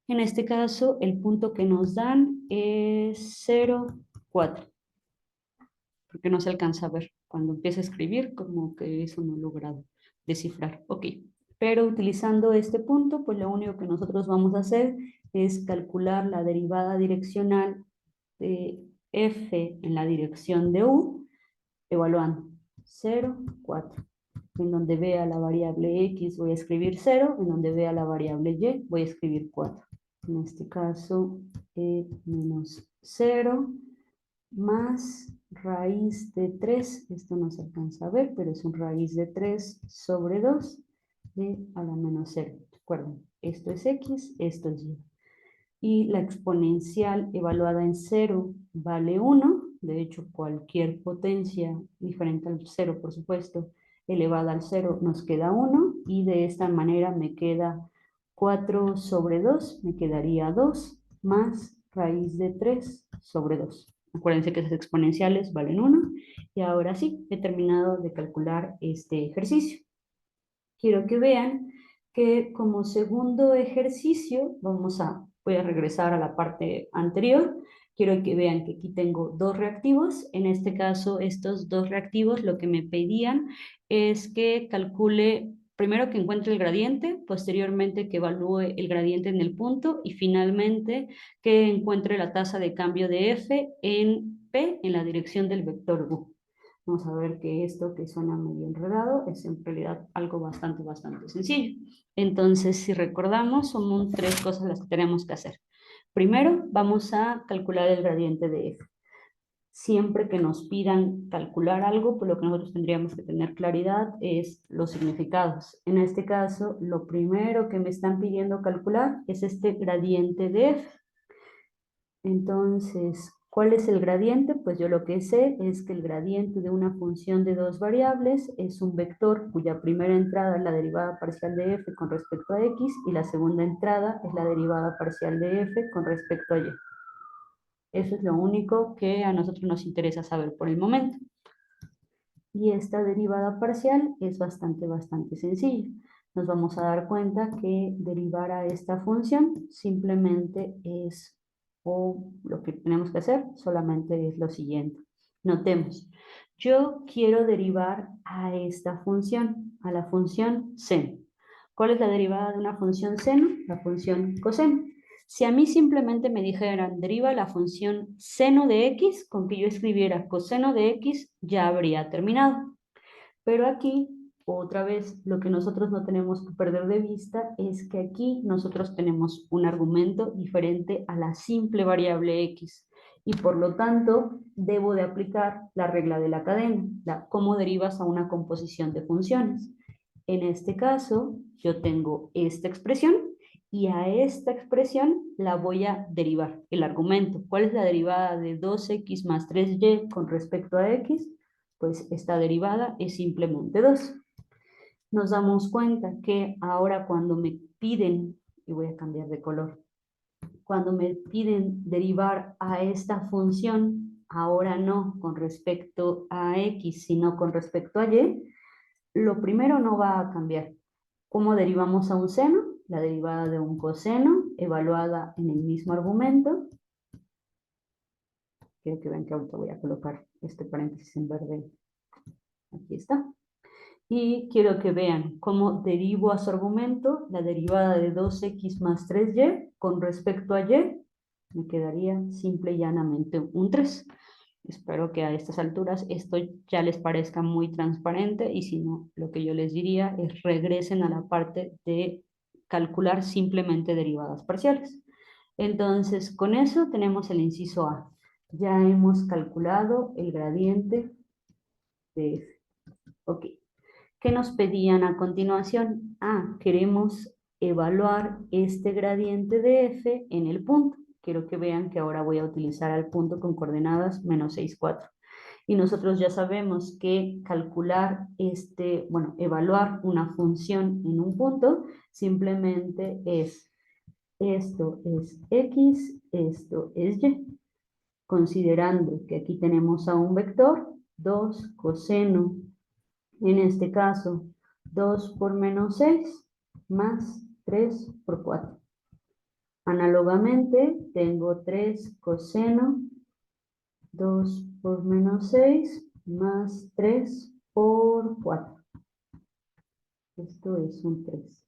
En este caso, el punto que nos dan es 0,4, porque no se alcanza a ver. Cuando empieza a escribir, como que eso no he logrado descifrar. Ok, pero utilizando este punto, pues lo único que nosotros vamos a hacer es calcular la derivada direccional de f en la dirección de u, evaluando 0,4. En donde vea la variable x voy a escribir 0, en donde vea la variable y voy a escribir 4. En este caso, menos 0 más raíz de 3, esto no se alcanza a ver, pero es un raíz de 3 sobre 2 de a la menos 0. Recuerden, esto es x, esto es y. Y la exponencial evaluada en 0 vale 1. De hecho, cualquier potencia diferente al 0, por supuesto, elevada al 0 nos queda 1, y de esta manera me queda 4 sobre 2, me quedaría 2 más raíz de 3 sobre 2. Acuérdense que esas exponenciales valen 1, y ahora sí, he terminado de calcular este ejercicio. Quiero que vean que como segundo ejercicio voy a regresar a la parte anterior. Quiero que vean que aquí tengo dos reactivos. En este caso, estos dos reactivos lo que me pedían es que calcule, primero que encuentre el gradiente, posteriormente que evalúe el gradiente en el punto, y finalmente que encuentre la tasa de cambio de f en p en la dirección del vector u. Vamos a ver que esto que suena medio enredado es en realidad algo bastante sencillo. Entonces, si recordamos, son tres cosas las que tenemos que hacer. Primero vamos a calcular el gradiente de f. Siempre que nos pidan calcular algo, pues lo que nosotros tendríamos que tener claridad es los significados. En este caso, lo primero que me están pidiendo calcular es este gradiente de f. Entonces, ¿cuál es el gradiente? Pues yo lo que sé es que el gradiente de una función de dos variables es un vector cuya primera entrada es la derivada parcial de f con respecto a x y la segunda entrada es la derivada parcial de f con respecto a y. Eso es lo único que a nosotros nos interesa saber por el momento. Y esta derivada parcial es bastante sencilla. Nos vamos a dar cuenta que derivar a esta función simplemente es, o lo que tenemos que hacer solamente es lo siguiente. Notemos, yo quiero derivar a esta función, a la función seno. ¿Cuál es la derivada de una función seno? La función coseno. Si a mí simplemente me dijeran, deriva la función seno de x, con que yo escribiera coseno de x, ya habría terminado. Pero aquí, otra vez, lo que nosotros no tenemos que perder de vista es que aquí nosotros tenemos un argumento diferente a la simple variable x. Y por lo tanto, debo de aplicar la regla de la cadena, cómo derivas a una composición de funciones. En este caso, yo tengo esta expresión y a esta expresión la voy a derivar, el argumento. ¿Cuál es la derivada de 2x más 3y con respecto a x? Pues esta derivada es simplemente 2. Nos damos cuenta que ahora cuando me piden, y voy a cambiar de color, cuando me piden derivar a esta función, ahora no con respecto a x, sino con respecto a y, lo primero no va a cambiar. ¿Cómo derivamos a un seno? La derivada de un coseno evaluada en el mismo argumento. Quiero que vean que ahorita voy a colocar este paréntesis en verde. Aquí está. Y quiero que vean cómo derivo a su argumento la derivada de 2x más 3y con respecto a y. Me quedaría simple y llanamente un 3. Espero que a estas alturas esto ya les parezca muy transparente y si no, lo que yo les diría es regresen a la parte de calcular simplemente derivadas parciales. Entonces, con eso tenemos el inciso A. Ya hemos calculado el gradiente de f. Ok. ¿Qué nos pedían a continuación? Queremos evaluar este gradiente de f en el punto. Quiero que vean que ahora voy a utilizar al punto con coordenadas menos 6, 4. Y nosotros ya sabemos que calcular evaluar una función en un punto simplemente es esto es x, esto es y. Considerando que aquí tenemos a un vector, 2 coseno, en este caso 2 por menos 6 más 3 por 4. Análogamente, tengo 3 coseno 2 por menos 6 más 3 por 4. Esto es un 3.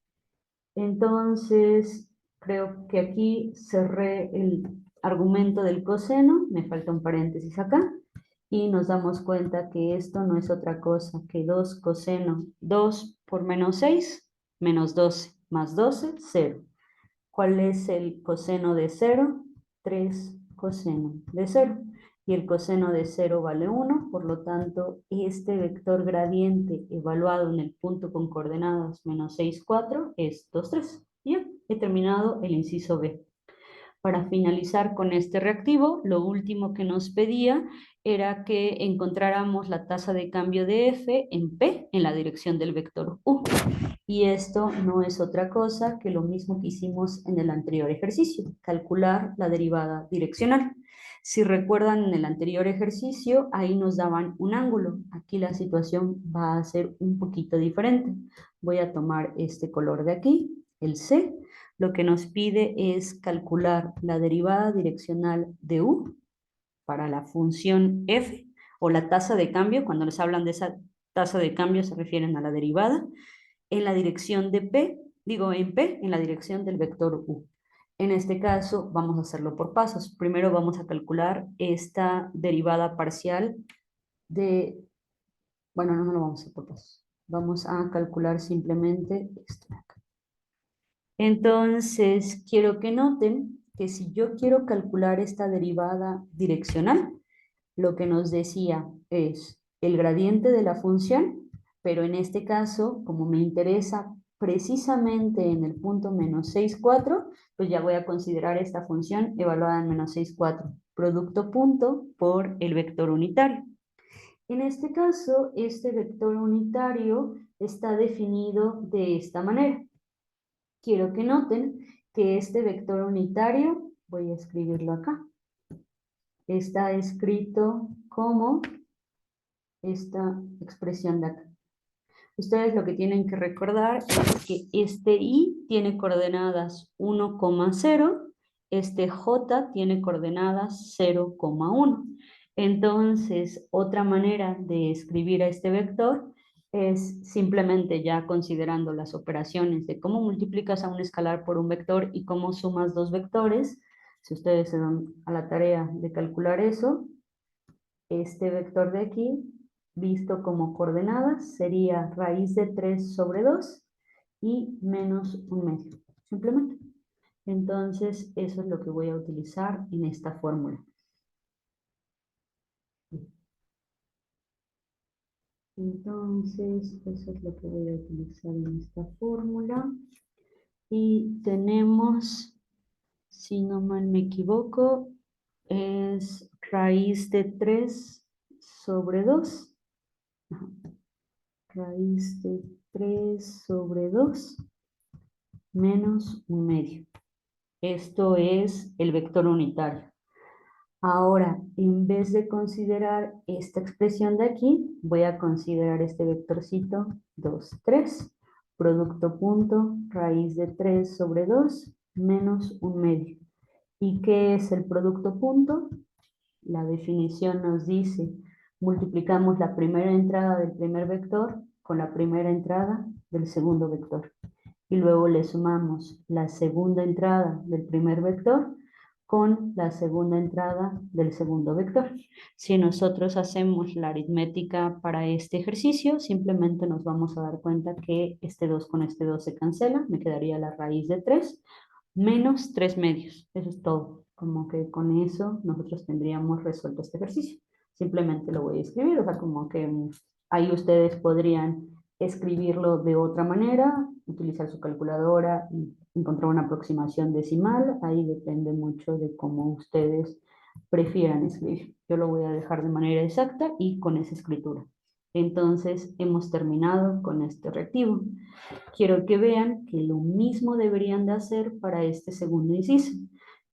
Entonces, creo que aquí cerré el argumento del coseno, me falta un paréntesis acá, y nos damos cuenta que esto no es otra cosa que 2 coseno 2 por menos 6 menos 12 más 12, 0. ¿Cuál es el coseno de 0? 3 coseno de 0. Y el coseno de 0 vale 1, por lo tanto, este vector gradiente evaluado en el punto con coordenadas menos 6, 4 es 2, 3. Ya, he terminado el inciso B. Para finalizar con este reactivo, lo último que nos pedía era que encontráramos la tasa de cambio de f en p en la dirección del vector u. Y esto no es otra cosa que lo mismo que hicimos en el anterior ejercicio, calcular la derivada direccional. Si recuerdan en el anterior ejercicio, ahí nos daban un ángulo. Aquí la situación va a ser un poquito diferente. Voy a tomar este color de aquí, el C. Lo que nos pide es calcular la derivada direccional de U para la función f o la tasa de cambio. Cuando les hablan de esa tasa de cambio se refieren a la derivada en la dirección de P, en P, en la dirección del vector U. En este caso vamos a hacerlo por pasos. Primero vamos a calcular esta derivada parcial de, bueno, no lo vamos a hacer por pasos. Vamos a calcular simplemente esto de acá. Entonces, quiero que noten que si yo quiero calcular esta derivada direccional, lo que nos decía es el gradiente de la función, pero en este caso, como me interesa precisamente en el punto menos 6,4, pues ya voy a considerar esta función evaluada en menos 6,4, producto punto por el vector unitario. En este caso, este vector unitario está definido de esta manera. Quiero que noten que este vector unitario, voy a escribirlo acá, está escrito como esta expresión de acá. Ustedes lo que tienen que recordar es que este i tiene coordenadas 1,0, este j tiene coordenadas 0,1. Entonces, otra manera de escribir a este vector es simplemente ya considerando las operaciones de cómo multiplicas a un escalar por un vector y cómo sumas dos vectores. Si ustedes se dan a la tarea de calcular eso, este vector de aquí, visto como coordenadas, sería raíz de 3 sobre 2 y menos un medio, simplemente. Entonces, eso es lo que voy a utilizar en esta fórmula. Entonces, eso es lo que voy a utilizar en esta fórmula. Y tenemos, si no mal me equivoco, es raíz de 3 sobre 2. Raíz de 3 sobre 2 menos un medio. Esto es el vector unitario. Ahora, en vez de considerar esta expresión de aquí, voy a considerar este vectorcito 2, 3. Producto punto, raíz de 3 sobre 2 menos un medio. ¿Y qué es el producto punto? La definición nos dice, multiplicamos la primera entrada del primer vector con la primera entrada del segundo vector. Y luego le sumamos la segunda entrada del primer vector con la segunda entrada del segundo vector. Si nosotros hacemos la aritmética para este ejercicio, simplemente nos vamos a dar cuenta que este 2 con este 2 se cancela, me quedaría la raíz de 3 menos 3 medios. Eso es todo. Como que con eso nosotros tendríamos resuelto este ejercicio. Simplemente lo voy a escribir, o sea, como que ahí ustedes podrían escribirlo de otra manera, utilizar su calculadora y encontrar una aproximación decimal. Ahí depende mucho de cómo ustedes prefieran escribir. Yo lo voy a dejar de manera exacta y con esa escritura. Entonces, hemos terminado con este reactivo. Quiero que vean que lo mismo deberían de hacer para este segundo inciso.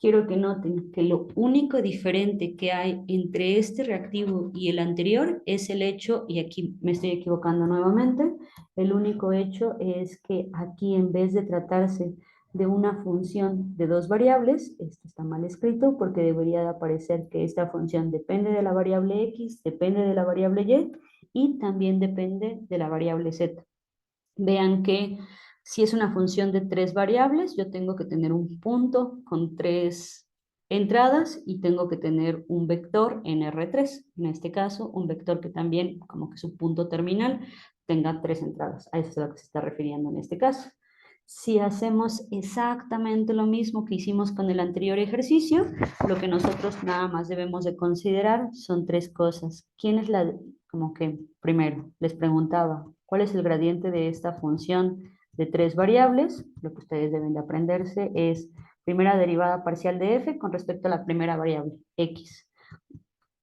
Quiero que noten que lo único diferente que hay entre este reactivo y el anterior es el hecho, y aquí me estoy equivocando nuevamente, el único hecho es que aquí en vez de tratarse de una función de dos variables, esto está mal escrito porque debería de aparecer que esta función depende de la variable x, depende de la variable y también depende de la variable z. Vean que si es una función de tres variables, yo tengo que tener un punto con tres entradas y tengo que tener un vector en R3. En este caso, un vector que también, como que su punto terminal, tenga tres entradas. A eso es a lo que se está refiriendo en este caso. Si hacemos exactamente lo mismo que hicimos con el anterior ejercicio, lo que nosotros nada más debemos de considerar son tres cosas. ¿Quién es la, como que primero, les preguntaba, ¿cuál es el gradiente de esta función de tres variables? Lo que ustedes deben de aprenderse es primera derivada parcial de f con respecto a la primera variable, x.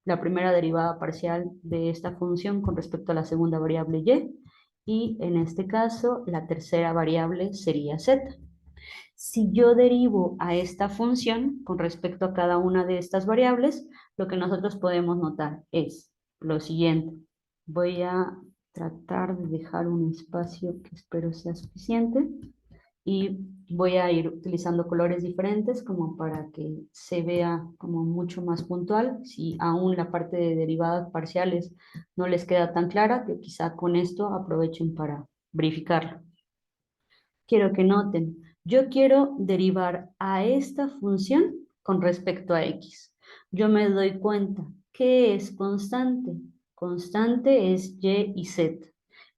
La primera derivada parcial de esta función con respecto a la segunda variable y en este caso la tercera variable sería z. Si yo derivo a esta función con respecto a cada una de estas variables, lo que nosotros podemos notar es lo siguiente. Voy a tratar de dejar un espacio que espero sea suficiente y voy a ir utilizando colores diferentes como para que se vea como mucho más puntual. Si aún la parte de derivadas parciales no les queda tan clara, que quizá con esto aprovechen para verificarlo. Quiero que noten, yo quiero derivar a esta función con respecto a x. Yo me doy cuenta que es constante. Constante es y y z.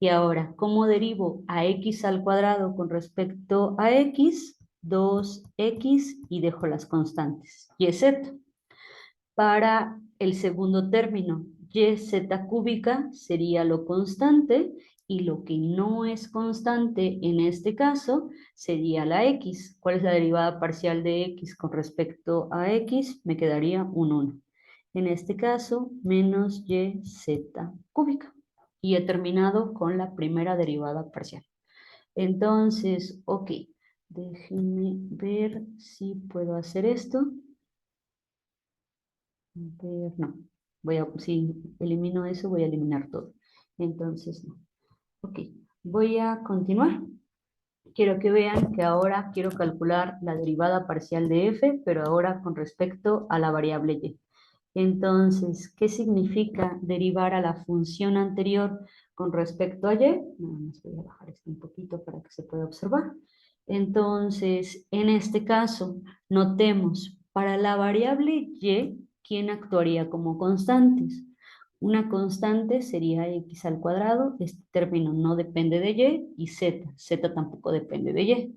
Y ahora, ¿cómo derivo a x al cuadrado con respecto a x? 2x y dejo las constantes, y z. Para el segundo término, yz cúbica sería lo constante y lo que no es constante en este caso sería la x. ¿Cuál es la derivada parcial de x con respecto a x? Me quedaría un 1. En este caso, menos yz cúbica. Y he terminado con la primera derivada parcial. Entonces, ok, déjenme ver si puedo hacer esto. Ver, no, si elimino eso, voy a eliminar todo. Entonces, no. Ok, voy a continuar. Quiero que vean que ahora quiero calcular la derivada parcial de f, pero ahora con respecto a la variable y. Entonces, ¿qué significa derivar a la función anterior con respecto a y? Nada más voy a bajar esto un poquito para que se pueda observar. Entonces, en este caso, notemos, para la variable y, ¿quién actuaría como constantes? Una constante sería x al cuadrado, este término no depende de y z tampoco depende de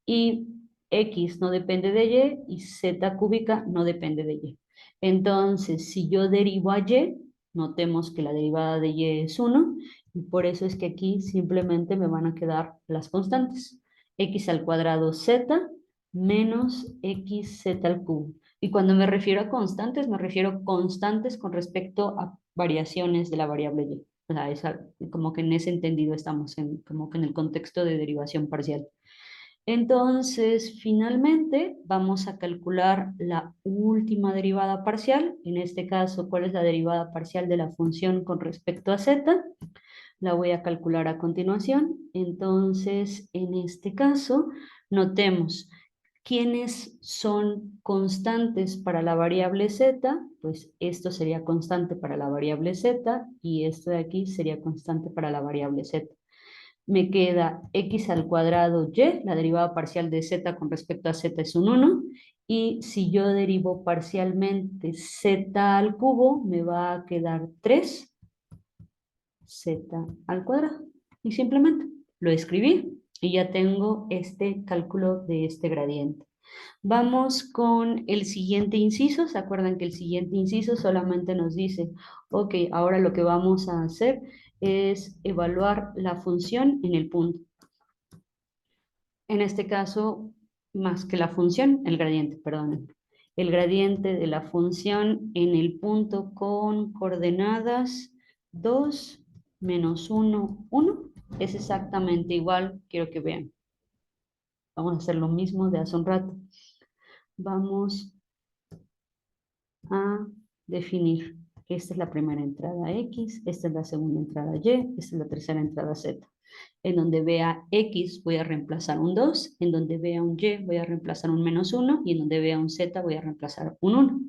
y x no depende de y z cúbica no depende de y. Entonces, si yo derivo a y, notemos que la derivada de y es 1, y por eso es que aquí simplemente me van a quedar las constantes. X al cuadrado z menos xz al cubo. Y cuando me refiero a constantes, me refiero a constantes con respecto a variaciones de la variable y. O sea, como que en ese entendido estamos, como que en el contexto de derivación parcial. Entonces, finalmente, vamos a calcular la última derivada parcial. En este caso, ¿cuál es la derivada parcial de la función con respecto a z? La voy a calcular a continuación. Entonces, en este caso, notemos quiénes son constantes para la variable z. Pues esto sería constante para la variable z y esto de aquí sería constante para la variable z. Me queda x al cuadrado y, la derivada parcial de z con respecto a z es un 1, y si yo derivo parcialmente z al cubo, me va a quedar 3 z al cuadrado. Y simplemente lo escribí y ya tengo este cálculo de este gradiente. Vamos con el siguiente inciso. ¿Se acuerdan que el siguiente inciso solamente nos dice, ok, ahora lo que vamos a hacer es evaluar la función en el punto? En este caso, más que la función, el gradiente, perdón. El gradiente de la función en el punto con coordenadas 2, menos 1, 1, es exactamente igual, quiero que vean. Vamos a hacer lo mismo de hace un rato. Vamos a definir. Esta es la primera entrada X, esta es la segunda entrada Y, esta es la tercera entrada Z. En donde vea X voy a reemplazar un 2, en donde vea un Y voy a reemplazar un menos 1 y en donde vea un Z voy a reemplazar un 1.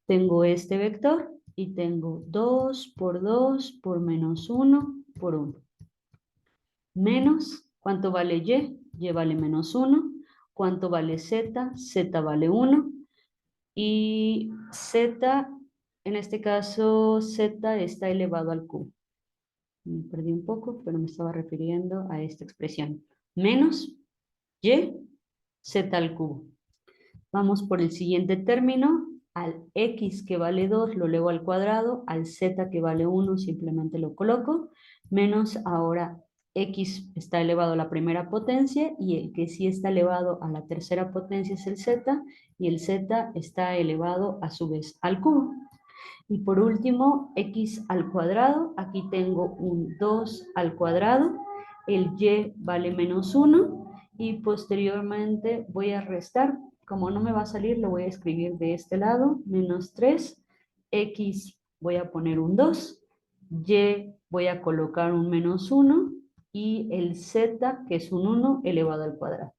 Tengo este vector y tengo 2 por menos 1 por 1. Menos, ¿cuánto vale Y? Y vale menos 1. ¿Cuánto vale Z? Z vale 1. Y Z, en este caso, Z está elevado al cubo. Me perdí un poco, pero me estaba refiriendo a esta expresión. Menos y z al cubo. Vamos por el siguiente término. Al x que vale 2 lo elevo al cuadrado, al z que vale 1 simplemente lo coloco, menos ahora x está elevado a la primera potencia y el que sí está elevado a la tercera potencia es el z y el z está elevado a su vez al cubo. Y por último, x al cuadrado. Aquí tengo un 2 al cuadrado. El y vale menos 1. Y posteriormente voy a restar. Como no me va a salir, lo voy a escribir de este lado. Menos 3. X voy a poner un 2. Y voy a colocar un menos 1. Y el z, que es un 1, elevado al cuadrado.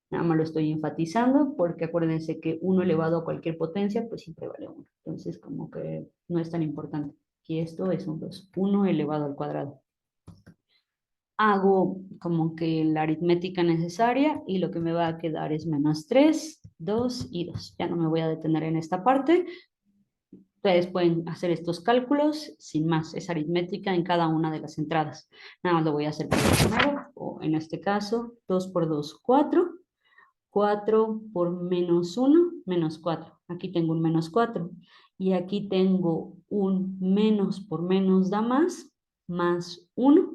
Nada más lo estoy enfatizando porque acuérdense que 1 elevado a cualquier potencia pues siempre vale 1. Entonces como que no es tan importante. Aquí esto es un 2. 1 elevado al cuadrado. Hago como que la aritmética necesaria y lo que me va a quedar es menos 3, 2 y 2. Ya no me voy a detener en esta parte. Ustedes pueden hacer estos cálculos sin más. Es aritmética en cada una de las entradas. Nada más lo voy a hacer por el primero. O en este caso 2 por 2, 4. 4 por menos 1, menos 4. Aquí tengo un menos 4. Y aquí tengo un menos por menos da más 1.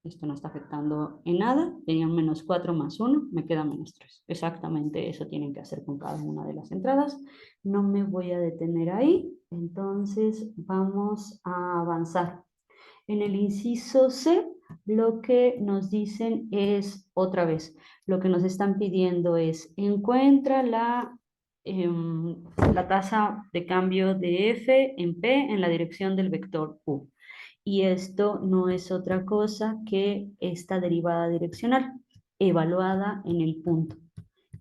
Esto no está afectando en nada. Tenía un menos 4 más 1, me queda menos 3. Exactamente eso tienen que hacer con cada una de las entradas. No me voy a detener ahí. Entonces vamos a avanzar. En el inciso C, lo que nos dicen es, otra vez, lo que nos están pidiendo es, encuentra la tasa de cambio de F en P en la dirección del vector U. Y esto no es otra cosa que esta derivada direccional, evaluada en el punto.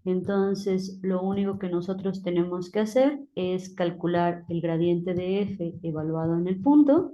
Entonces, lo único que nosotros tenemos que hacer es calcular el gradiente de f evaluado en el punto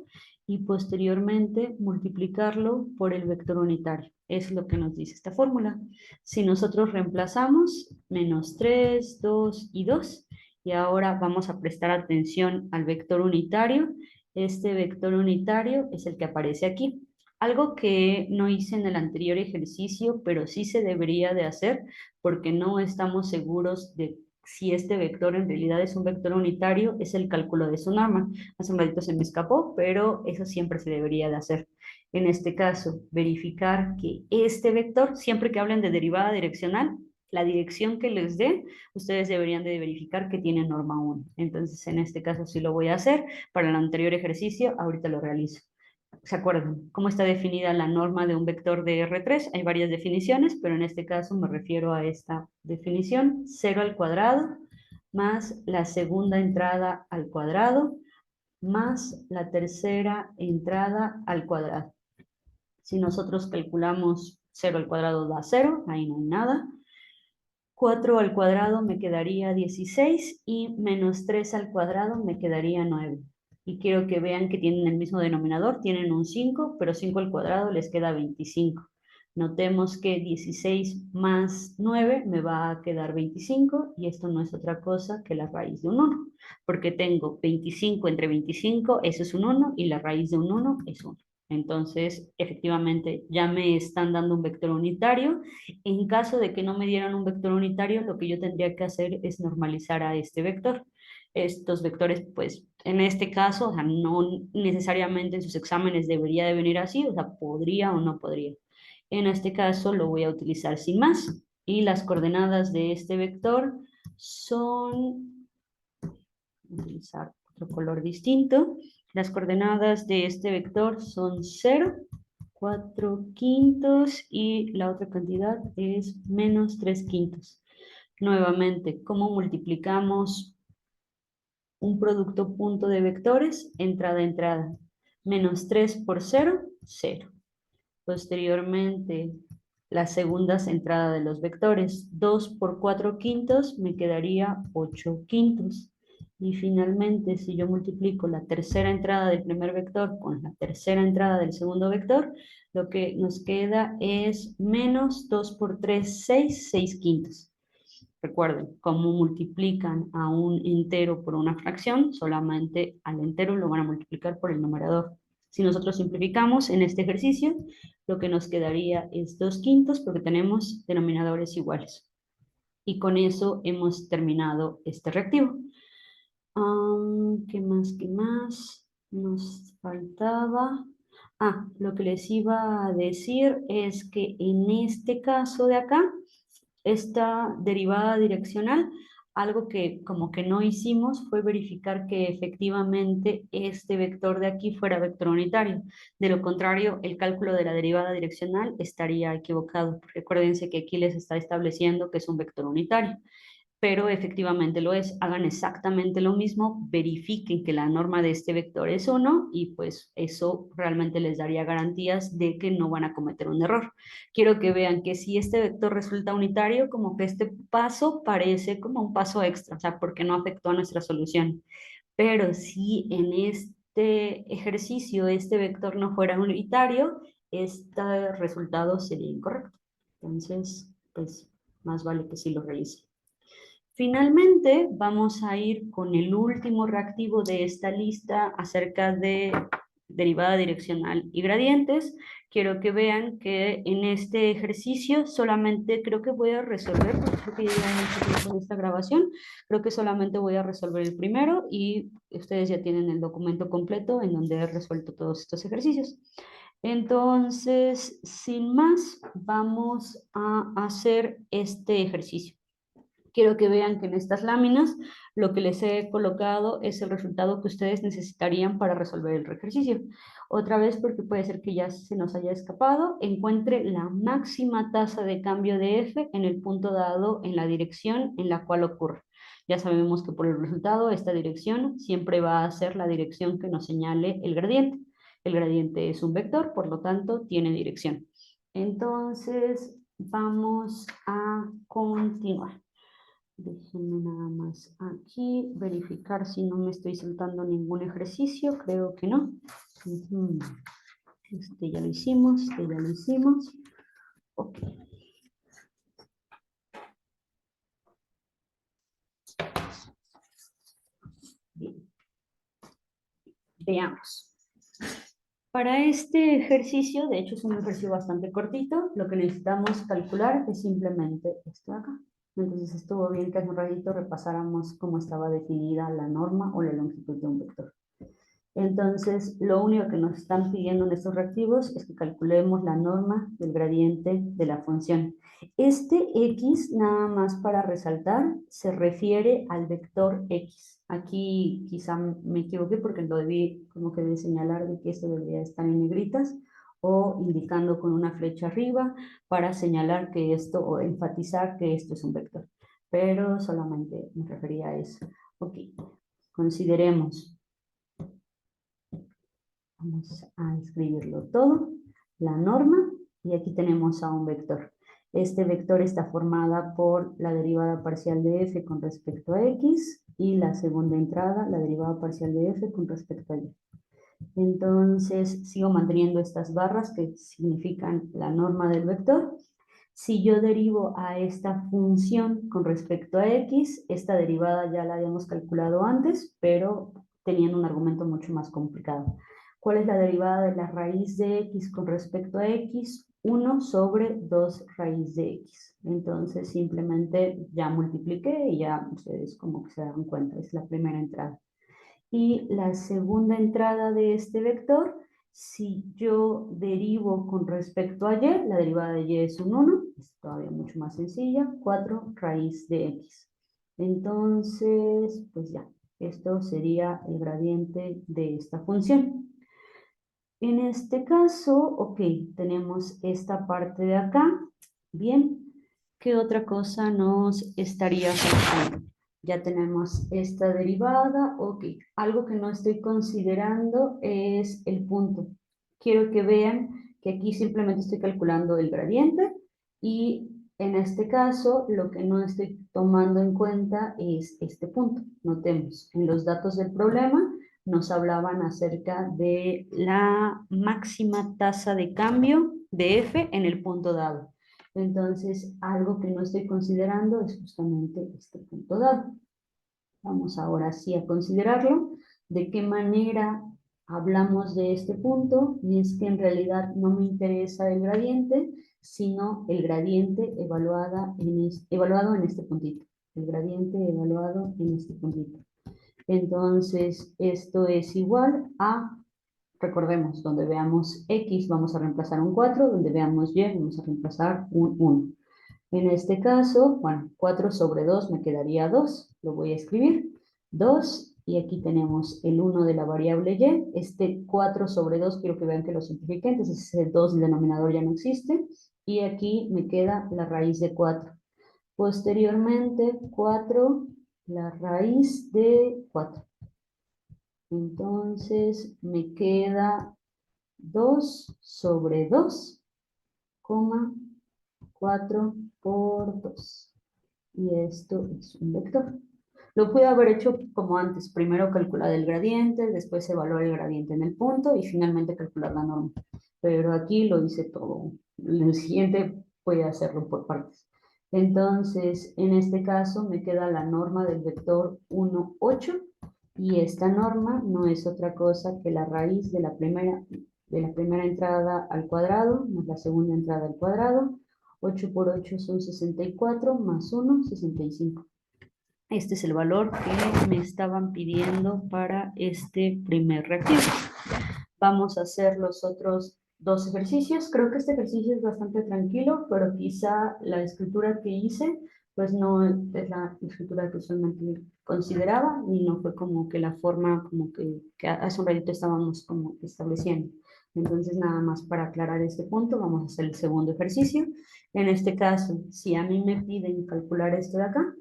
y posteriormente multiplicarlo por el vector unitario. Es lo que nos dice esta fórmula. Si nosotros reemplazamos menos 3, 2 y 2, y ahora vamos a prestar atención al vector unitario. Este vector unitario es el que aparece aquí. Algo que no hice en el anterior ejercicio, pero sí se debería de hacer, porque no estamos seguros de si este vector en realidad es un vector unitario, es el cálculo de su norma. Hace un ratito se me escapó, pero eso siempre se debería de hacer. En este caso, verificar que este vector, siempre que hablen de derivada direccional, la dirección que les dé, ustedes deberían de verificar que tiene norma 1. Entonces, en este caso sí lo voy a hacer. Para el anterior ejercicio, ahorita lo realizo. ¿Se acuerdan cómo está definida la norma de un vector de R3? Hay varias definiciones, pero en este caso me refiero a esta definición: 0 al cuadrado más la segunda entrada al cuadrado más la tercera entrada al cuadrado. Si nosotros calculamos 0 al cuadrado da 0, ahí no hay nada. 4 al cuadrado me quedaría 16 y menos 3 al cuadrado me quedaría 9. Y quiero que vean que tienen el mismo denominador, tienen un 5, pero 5 al cuadrado les queda 25. Notemos que 16 más 9 me va a quedar 25 y esto no es otra cosa que la raíz de un 1, porque tengo 25 entre 25, eso es un 1 y la raíz de un 1 es 1. Entonces, efectivamente, ya me están dando un vector unitario. En caso de que no me dieran un vector unitario, lo que yo tendría que hacer es normalizar a este vector. Estos vectores, pues, en este caso, o sea, no necesariamente en sus exámenes debería de venir así, o sea, podría o no podría. En este caso lo voy a utilizar sin más. Y las coordenadas de este vector son, voy a utilizar otro color distinto. Las coordenadas de este vector son 0, 4 quintos y la otra cantidad es menos 3 quintos. Nuevamente, ¿cómo multiplicamos un producto punto de vectores? Entrada, entrada. Menos 3 por 0, 0. Posteriormente, las segundas entradas de los vectores. 2 por 4 quintos me quedaría 8 quintos. Y finalmente, si yo multiplico la tercera entrada del primer vector con la tercera entrada del segundo vector, lo que nos queda es menos 2 por 3, 6, 6 quintos. Recuerden, cómo multiplican a un entero por una fracción, solamente al entero lo van a multiplicar por el numerador. Si nosotros simplificamos en este ejercicio, lo que nos quedaría es 2 quintos porque tenemos denominadores iguales. Y con eso hemos terminado este reactivo. ¿Qué más? ¿Qué más? Nos faltaba. Lo que les iba a decir es que en este caso de acá, esta derivada direccional, algo que como que no hicimos fue verificar que efectivamente este vector de aquí fuera vector unitario. De lo contrario, el cálculo de la derivada direccional estaría equivocado. Recuérdense que aquí les está estableciendo que es un vector unitario, pero efectivamente lo es. Hagan exactamente lo mismo, verifiquen que la norma de este vector es 1 y pues eso realmente les daría garantías de que no van a cometer un error. Quiero que vean que si este vector resulta unitario, como que este paso parece como un paso extra, o sea, porque no afectó a nuestra solución. Pero si en este ejercicio este vector no fuera unitario, este resultado sería incorrecto. Entonces, pues más vale que sí lo realicen. Finalmente, vamos a ir con el último reactivo de esta lista acerca de derivada direccional y gradientes. Quiero que vean que en este ejercicio solamente creo que voy a resolver, porque creo que ya llevan mucho tiempo en esta grabación, creo que solamente voy a resolver el primero y ustedes ya tienen el documento completo en donde he resuelto todos estos ejercicios. Entonces, sin más, vamos a hacer este ejercicio. Quiero que vean que en estas láminas lo que les he colocado es el resultado que ustedes necesitarían para resolver el ejercicio. Otra vez, porque puede ser que ya se nos haya escapado, encuentre la máxima tasa de cambio de F en el punto dado en la dirección en la cual ocurre. Ya sabemos que por el resultado esta dirección siempre va a ser la dirección que nos señale el gradiente. El gradiente es un vector, por lo tanto tiene dirección. Entonces, vamos a continuar. Déjenme nada más aquí verificar si no me estoy saltando ningún ejercicio. Creo que no. Este ya lo hicimos, este ya lo hicimos. Ok. Bien. Veamos. Para este ejercicio, de hecho es un ejercicio bastante cortito, lo que necesitamos calcular es simplemente esto de acá. Entonces estuvo bien que hace un ratito repasáramos cómo estaba definida la norma o la longitud de un vector. Entonces, lo único que nos están pidiendo en estos reactivos es que calculemos la norma del gradiente de la función. Este x, nada más para resaltar, se refiere al vector x. Aquí quizá me equivoqué porque lo debí como que de señalar de que esto debería estar en negritas o indicando con una flecha arriba para señalar que esto o enfatizar que esto es un vector. Pero solamente me refería a eso. Ok, consideremos. Vamos a escribirlo todo, la norma, y aquí tenemos a un vector. Este vector está formada por la derivada parcial de f con respecto a x y la segunda entrada, la derivada parcial de f con respecto a y. Entonces, sigo manteniendo estas barras que significan la norma del vector. Si yo derivo a esta función con respecto a x, esta derivada ya la habíamos calculado antes, pero teniendo un argumento mucho más complicado. ¿Cuál es la derivada de la raíz de x con respecto a x? 1 sobre 2 raíz de x. Entonces simplemente ya multipliqué y ya ustedes como que se dan cuenta, es la primera entrada. Y la segunda entrada de este vector, si yo derivo con respecto a y, la derivada de y es un 1, es todavía mucho más sencilla, 4 raíz de x. Entonces, pues ya, esto sería el gradiente de esta función. En este caso, ok, tenemos esta parte de acá. Bien, ¿qué otra cosa nos estaría faltando? Ya tenemos esta derivada, ok. Algo que no estoy considerando es el punto. Quiero que vean que aquí simplemente estoy calculando el gradiente y en este caso lo que no estoy tomando en cuenta es este punto. Notemos, en los datos del problema nos hablaban acerca de la máxima tasa de cambio de F en el punto dado. Entonces, algo que no estoy considerando es justamente este punto dado. Vamos ahora sí a considerarlo. ¿De qué manera hablamos de este punto? Y es que en realidad no me interesa el gradiente, sino el gradiente evaluado en este puntito. El gradiente evaluado en este puntito. Entonces, esto es igual a, recordemos, donde veamos x vamos a reemplazar un 4, donde veamos y vamos a reemplazar un 1. En este caso, bueno, 4 sobre 2 me quedaría 2, lo voy a escribir, 2, y aquí tenemos el 1 de la variable y, este 4 sobre 2 quiero que vean que lo simplifique, entonces ese 2 del denominador ya no existe, y aquí me queda la raíz de 4. Posteriormente, 4, la raíz de 4. Entonces me queda 2 sobre 2, 4 por 2. Y esto es un vector. Lo pude haber hecho como antes, primero calcular el gradiente, después evaluar el gradiente en el punto y finalmente calcular la norma. Pero aquí lo hice todo. En el siguiente voy a hacerlo por partes. Entonces, en este caso me queda la norma del vector 1, 8. Y esta norma no es otra cosa que la raíz de la primera entrada al cuadrado más la segunda entrada al cuadrado. 8 por 8 son 64, más 1, 65. Este es el valor que me estaban pidiendo para este primer reactivo. Vamos a hacer los otros dos ejercicios. Creo que este ejercicio es bastante tranquilo, pero quizá la escritura que hice, pues no es la escritura que usualmente consideraba, y no fue como que la forma como que hace un ratito estábamos como estableciendo. Entonces, nada más para aclarar este punto, vamos a hacer el segundo ejercicio. En este caso, si a mí me piden calcular esto de acá,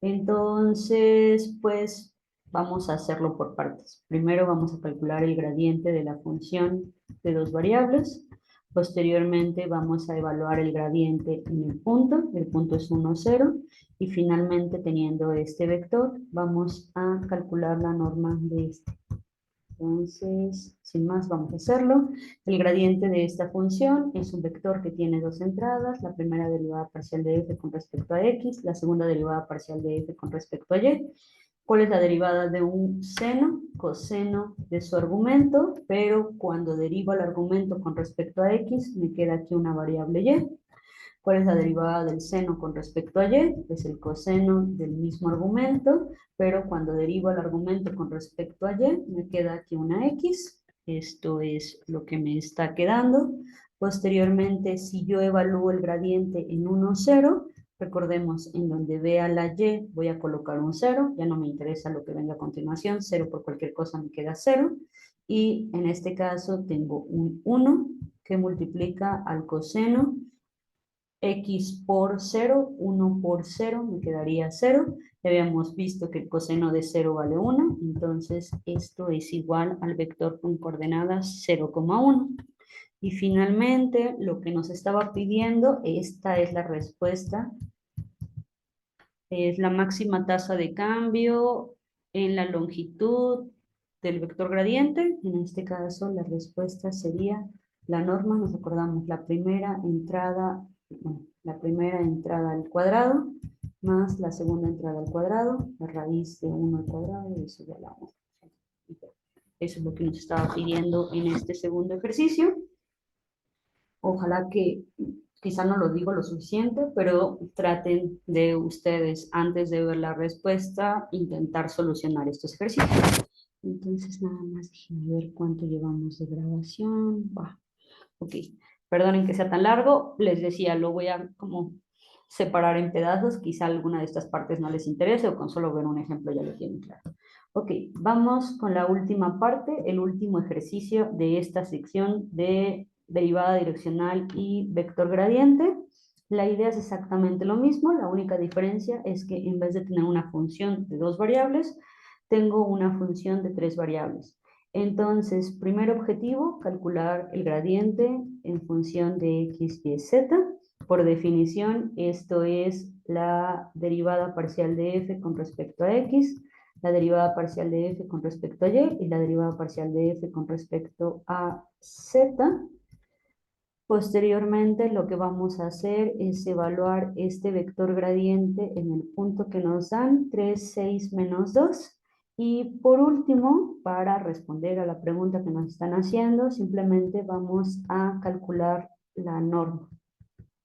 entonces, pues vamos a hacerlo por partes. Primero vamos a calcular el gradiente de la función de dos variables. Posteriormente vamos a evaluar el gradiente en el punto es 1, 0. Y finalmente, teniendo este vector, vamos a calcular la norma de este. Entonces, sin más, vamos a hacerlo. El gradiente de esta función es un vector que tiene dos entradas, la primera derivada parcial de f con respecto a x, la segunda derivada parcial de f con respecto a y. ¿Cuál es la derivada de un seno? Coseno de su argumento, pero cuando derivo el argumento con respecto a x, me queda aquí una variable y. ¿Cuál es la derivada del seno con respecto a y? Es el coseno del mismo argumento, pero cuando derivo el argumento con respecto a y, me queda aquí una x. Esto es lo que me está quedando. Posteriormente, si yo evalúo el gradiente en 1, 0, recordemos, en donde vea la y, voy a colocar un 0. Ya no me interesa lo que venga a continuación. 0 por cualquier cosa me queda 0. Y en este caso tengo un 1 que multiplica al coseno x por 0, 1 por 0, me quedaría 0. Ya habíamos visto que el coseno de 0 vale 1, entonces esto es igual al vector con coordenadas 0,1. Y finalmente, lo que nos estaba pidiendo, esta es la respuesta, es la máxima tasa de cambio en la longitud del vector gradiente. En este caso, la respuesta sería la norma, nos acordamos, la primera entrada, bueno, la primera entrada al cuadrado más la segunda entrada al cuadrado, la raíz de 1 al cuadrado, y eso ya la vamos a hacer. Eso es lo que nos estaba pidiendo en este segundo ejercicio. Ojalá que, quizá no lo digo lo suficiente, pero traten de ustedes, antes de ver la respuesta, intentar solucionar estos ejercicios. Entonces, nada más déjenme ver cuánto llevamos de grabación. Bah, ok, perdonen que sea tan largo. Les decía, lo voy a como separar en pedazos. Quizá alguna de estas partes no les interese o con solo ver un ejemplo ya lo tienen claro. Ok, vamos con la última parte, el último ejercicio de esta sección de derivada direccional y vector gradiente. La idea es exactamente lo mismo, la única diferencia es que en vez de tener una función de dos variables, tengo una función de tres variables. Entonces, primer objetivo, calcular el gradiente en función de x, y, z. Por definición, esto es la derivada parcial de f con respecto a x, la derivada parcial de f con respecto a y la derivada parcial de f con respecto a z. Posteriormente, lo que vamos a hacer es evaluar este vector gradiente en el punto que nos dan, 3, 6, menos 2. Y por último, para responder a la pregunta que nos están haciendo, simplemente vamos a calcular la norma.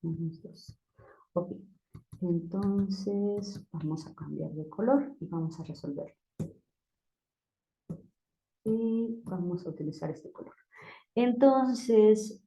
Menos 2. Ok, entonces vamos a cambiar de color y vamos a resolver. Y vamos a utilizar este color. Entonces,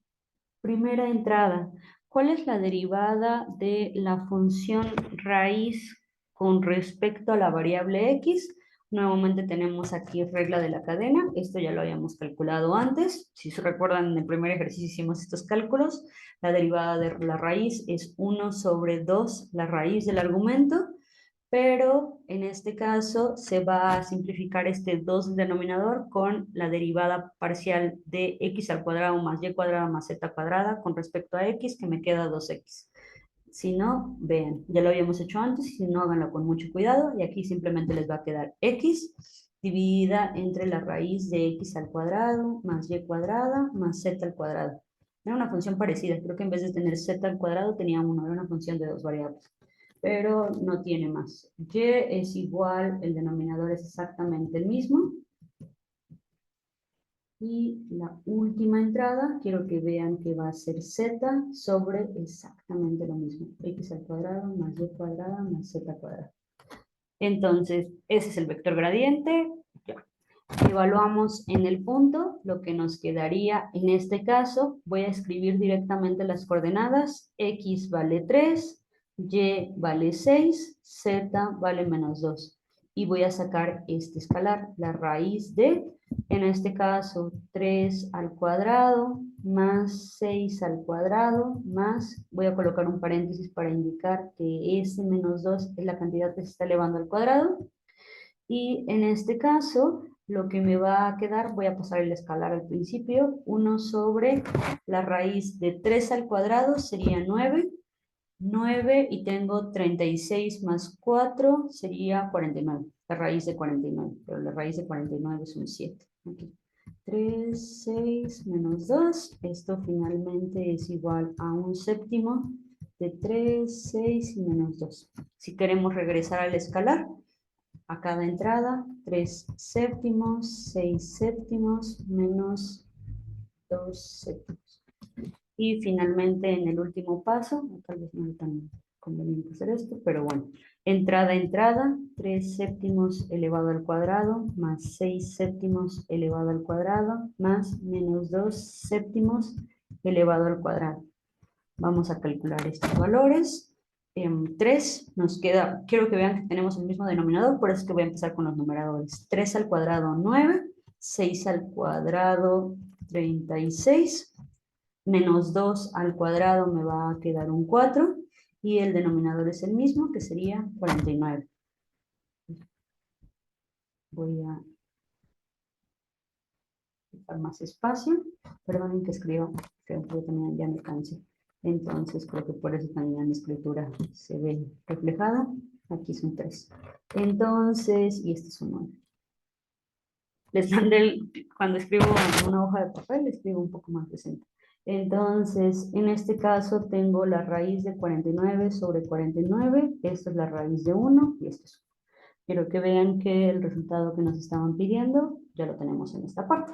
primera entrada, ¿cuál es la derivada de la función raíz con respecto a la variable x? Nuevamente tenemos aquí regla de la cadena, esto ya lo habíamos calculado antes. Si se recuerdan, en el primer ejercicio hicimos estos cálculos. La derivada de la raíz es 1 sobre 2, la raíz del argumento, pero en este caso se va a simplificar este 2 denominador con la derivada parcial de x al cuadrado más y cuadrada más z cuadrada con respecto a x, que me queda 2x. Si no, vean, ya lo habíamos hecho antes, si no, háganlo con mucho cuidado, y aquí simplemente les va a quedar x dividida entre la raíz de x al cuadrado más y cuadrada más z al cuadrado. Era una función parecida, creo que en vez de tener z al cuadrado tenía 1, era una función de dos variables. pero no tiene más. Y es igual, el denominador es exactamente el mismo. Y la última entrada, quiero que vean que va a ser z sobre exactamente lo mismo. X al cuadrado más y cuadrada más z cuadrada. Entonces, ese es el vector gradiente. Ya. Evaluamos en el punto, lo que nos quedaría en este caso, voy a escribir directamente las coordenadas, x vale 3, y vale 6, z vale menos 2. Y voy a sacar este escalar, la raíz de, en este caso, 3 al cuadrado más 6 al cuadrado más, voy a colocar un paréntesis para indicar que ese menos 2 es la cantidad que se está elevando al cuadrado. Y en este caso, lo que me va a quedar, voy a pasar el escalar al principio, 1 sobre la raíz de 3 al cuadrado sería 9, 9 y tengo 36 más 4 sería 49, la raíz de 49, pero la raíz de 49 es un 7. Aquí. 3, 6 menos 2, esto finalmente es igual a un séptimo de 3, 6 y menos 2. Si queremos regresar al escalar, a cada entrada, 3 séptimos, 6 séptimos, menos 2 séptimos. Y finalmente en el último paso, tal vez no es tan conveniente hacer esto, pero bueno, entrada, entrada, 3 séptimos elevado al cuadrado, más 6 séptimos elevado al cuadrado, más menos 2 séptimos elevado al cuadrado. Vamos a calcular estos valores. 3 nos queda, quiero que vean que tenemos el mismo denominador, por eso es que voy a empezar con los numeradores. 3 al cuadrado, 9, 6 al cuadrado, 36, menos 2 al cuadrado me va a quedar un 4, y el denominador es el mismo, que sería 49. Voy a dar más espacio, perdonen que escriba, creo que también ya me cansé. Entonces creo que por eso también en la escritura se ve reflejada. Aquí son 3. Entonces, y este es un 9. Les mandé, cuando escribo en una hoja de papel, escribo un poco más decente. Entonces, en este caso tengo la raíz de 49 sobre 49. Esto es la raíz de 1 y esto es 1. Quiero que vean que el resultado que nos estaban pidiendo ya lo tenemos en esta parte.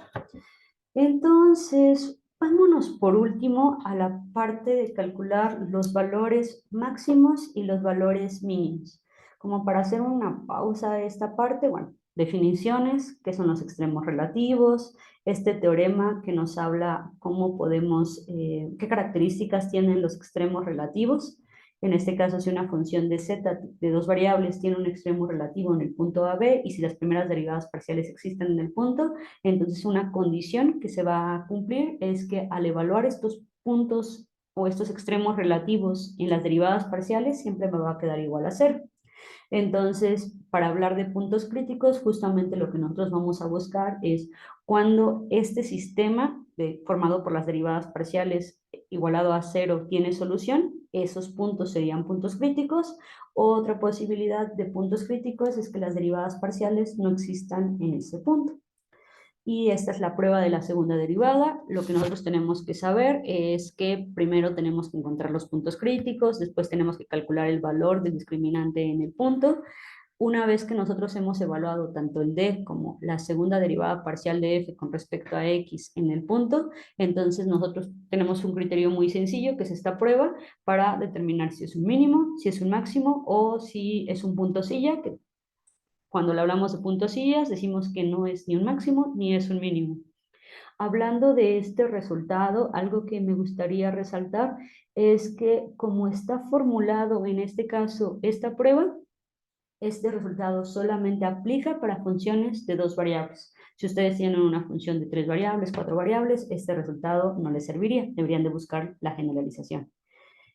Entonces, vámonos por último a la parte de calcular los valores máximos y los valores mínimos. Como para hacer una pausa de esta parte, bueno, definiciones, qué son los extremos relativos, este teorema que nos habla cómo podemos, qué características tienen los extremos relativos. En este caso, si una función de z de dos variables tiene un extremo relativo en el punto A, B, y si las primeras derivadas parciales existen en el punto, entonces una condición que se va a cumplir es que al evaluar estos puntos o estos extremos relativos en las derivadas parciales, siempre me va a quedar igual a 0. Entonces, para hablar de puntos críticos, justamente lo que nosotros vamos a buscar es cuando este sistema formado por las derivadas parciales igualado a 0 tiene solución, esos puntos serían puntos críticos. Otra posibilidad de puntos críticos es que las derivadas parciales no existan en ese punto. Y esta es la prueba de la segunda derivada. Lo que nosotros tenemos que saber es que primero tenemos que encontrar los puntos críticos, después tenemos que calcular el valor del discriminante en el punto. Una vez que nosotros hemos evaluado tanto el d como la segunda derivada parcial de f con respecto a x en el punto, entonces nosotros tenemos un criterio muy sencillo, que es esta prueba, para determinar si es un mínimo, si es un máximo o si es un punto silla, que cuando le hablamos de puntos sillas decimos que no es ni un máximo ni es un mínimo. Hablando de este resultado, algo que me gustaría resaltar es que como está formulado en este caso esta prueba, este resultado solamente aplica para funciones de dos variables. Si ustedes tienen una función de 3 variables, 4 variables, este resultado no les serviría. Deberían de buscar la generalización.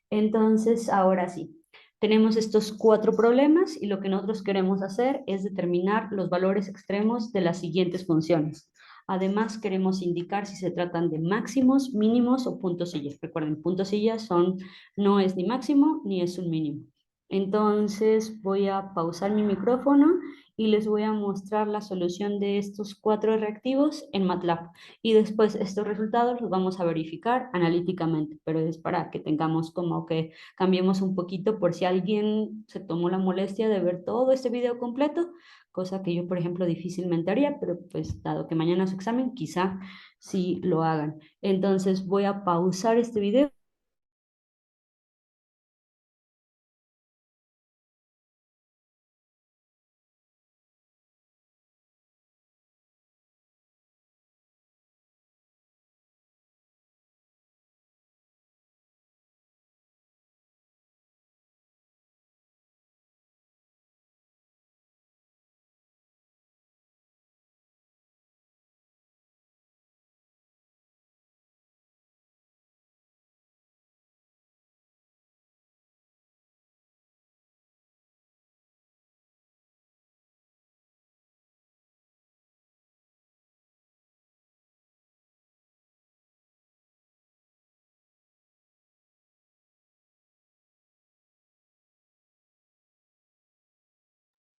Entonces, ahora sí, tenemos estos 4 problemas y lo que nosotros queremos hacer es determinar los valores extremos de las siguientes funciones. Además, queremos indicar si se tratan de máximos, mínimos o puntos sillas. Recuerden, puntos sillas no es ni máximo ni es un mínimo. Entonces, voy a pausar mi micrófono y les voy a mostrar la solución de estos 4 reactivos en MATLAB. Y después estos resultados los vamos a verificar analíticamente, pero es para que tengamos como que cambiemos un poquito por si alguien se tomó la molestia de ver todo este video completo, cosa que yo, por ejemplo, difícilmente haría, pero pues dado que mañana es su examen, quizá sí lo hagan. Entonces voy a pausar este video.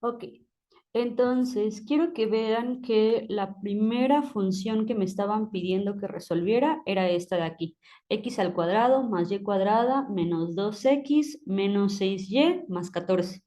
Ok, entonces quiero que vean que la primera función que me estaban pidiendo que resolviera era esta de aquí. X al cuadrado más y cuadrada menos 2x menos 6y más 14.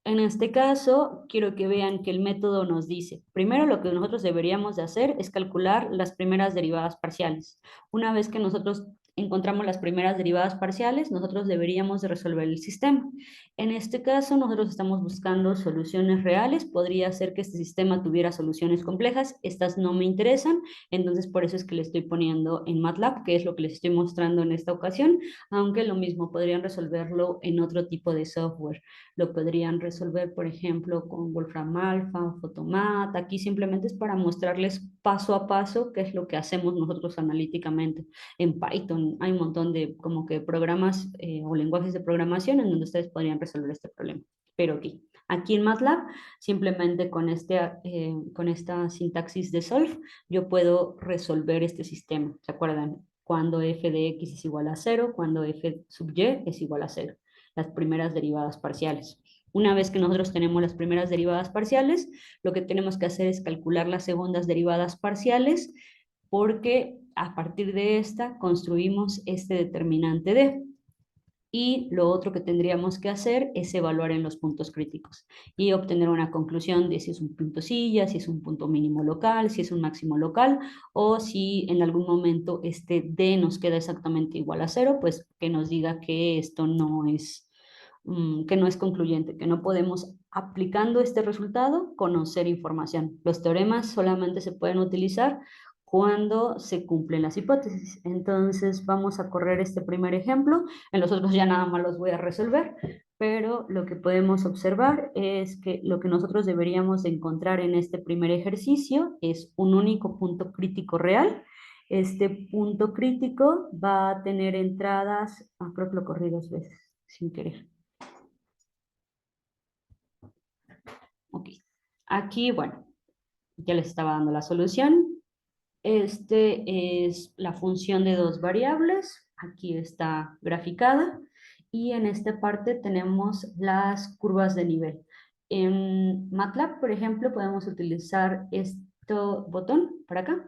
En este caso, quiero que vean que el método nos dice, primero lo que nosotros deberíamos de hacer es calcular las primeras derivadas parciales. Una vez que nosotros encontramos las primeras derivadas parciales, nosotros deberíamos de resolver el sistema. En este caso, nosotros estamos buscando soluciones reales. Podría ser que este sistema tuviera soluciones complejas. Estas no me interesan, entonces por eso es que le estoy poniendo en MATLAB, que es lo que les estoy mostrando en esta ocasión, aunque lo mismo podrían resolverlo en otro tipo de software. Lo podrían resolver, por ejemplo, con Wolfram Alpha, Photomat. Aquí simplemente es para mostrarles paso a paso qué es lo que hacemos nosotros analíticamente. En Python hay un montón de como que programas o lenguajes de programación en donde ustedes podrían resolver este problema. Pero aquí en MATLAB, simplemente con esta sintaxis de solve, yo puedo resolver este sistema. ¿Se acuerdan? Cuando f de x es igual a 0, cuando f sub y es igual a 0, las primeras derivadas parciales. Una vez que nosotros tenemos las primeras derivadas parciales, lo que tenemos que hacer es calcular las segundas derivadas parciales, porque a partir de esta construimos este determinante d. Y lo otro que tendríamos que hacer es evaluar en los puntos críticos y obtener una conclusión de si es un punto silla, si es un punto mínimo local, si es un máximo local, o si en algún momento este D nos queda exactamente igual a 0, pues que nos diga que esto no es, que no es concluyente, que no podemos, aplicando este resultado, conocer información. Los teoremas solamente se pueden utilizar cuando se cumplen las hipótesis. Entonces vamos a correr este primer ejemplo. En los otros ya nada más los voy a resolver, pero lo que podemos observar es que lo que nosotros deberíamos de encontrar en este primer ejercicio es un único punto crítico real. Este punto crítico va a tener entradas, creo que lo corrí 2 veces, sin querer. Ok. Aquí, bueno, ya les estaba dando la solución. Este es la función de 2 variables. Aquí está graficada. Y en esta parte tenemos las curvas de nivel. En MATLAB, por ejemplo, podemos utilizar este botón para acá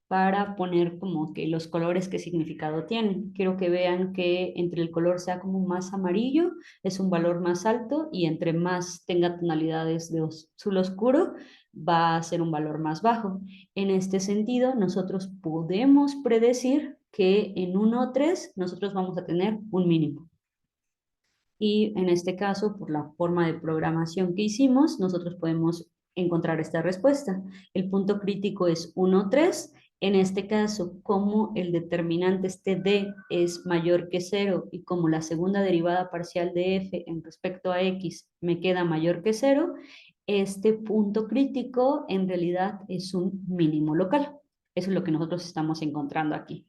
para poner como que los colores qué significado tienen. Quiero que vean que entre el color sea como más amarillo, es un valor más alto, y entre más tenga tonalidades de azul oscuro, va a ser un valor más bajo. En este sentido, nosotros podemos predecir que en 1 o 3 nosotros vamos a tener un mínimo. Y en este caso, por la forma de programación que hicimos, nosotros podemos encontrar esta respuesta. El punto crítico es 1, 3. En este caso, como el determinante este d es mayor que 0 y como la segunda derivada parcial de f en respecto a x me queda mayor que 0, este punto crítico en realidad es un mínimo local. Eso es lo que nosotros estamos encontrando aquí.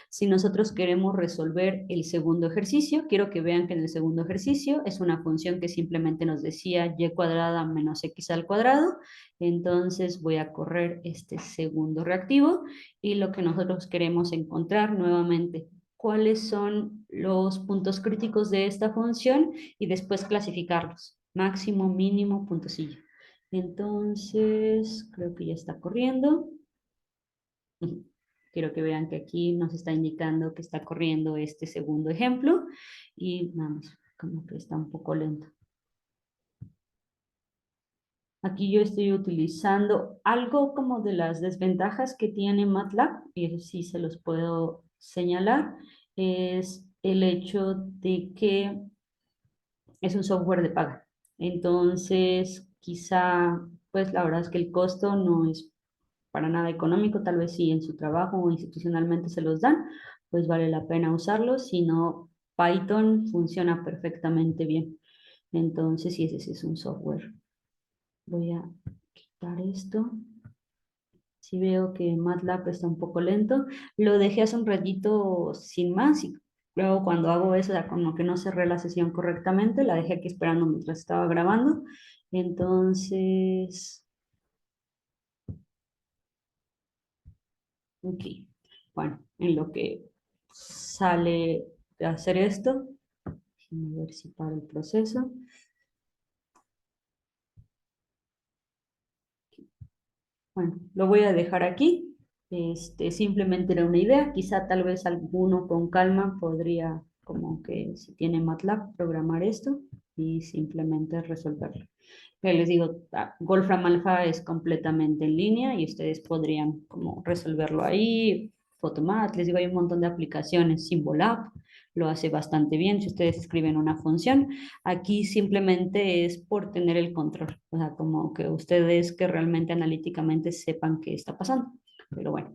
Si nosotros queremos resolver el segundo ejercicio, quiero que vean que en el segundo ejercicio es una función que simplemente nos decía y cuadrada menos x al cuadrado. Entonces voy a correr este segundo reactivo y lo que nosotros queremos encontrar nuevamente, cuáles son los puntos críticos de esta función y después clasificarlos. Máximo, mínimo, puntocillo. Entonces, creo que ya está corriendo. Ujú. Quiero que vean que aquí nos está indicando que está corriendo este segundo ejemplo y vamos, como que está un poco lento. Aquí yo estoy utilizando algo como de las desventajas que tiene MATLAB, y eso sí se los puedo señalar, es el hecho de que es un software de paga. Entonces, quizá, pues la verdad es que el costo no es para nada económico, tal vez si en su trabajo o institucionalmente se los dan, pues vale la pena usarlo, si no, Python funciona perfectamente bien. Entonces, sí, ese sí es un software. Voy a quitar esto. Si veo que MATLAB está un poco lento, lo dejé hace un ratito sin más y luego cuando hago eso, ya como que no cerré la sesión correctamente, la dejé aquí esperando mientras estaba grabando. Entonces, ok. Bueno, en lo que sale de hacer esto, déjenme ver si para el proceso. Bueno, lo voy a dejar aquí. Simplemente era una idea. Quizá tal vez alguno con calma podría, como que si tiene MATLAB, programar esto y simplemente resolverlo. Ya les digo, Wolfram Alpha es completamente en línea y ustedes podrían como resolverlo ahí. Photomat, les digo, hay un montón de aplicaciones. Symbolab lo hace bastante bien si ustedes escriben una función. Aquí simplemente es por tener el control, o sea, como que ustedes que realmente analíticamente sepan qué está pasando. Pero bueno,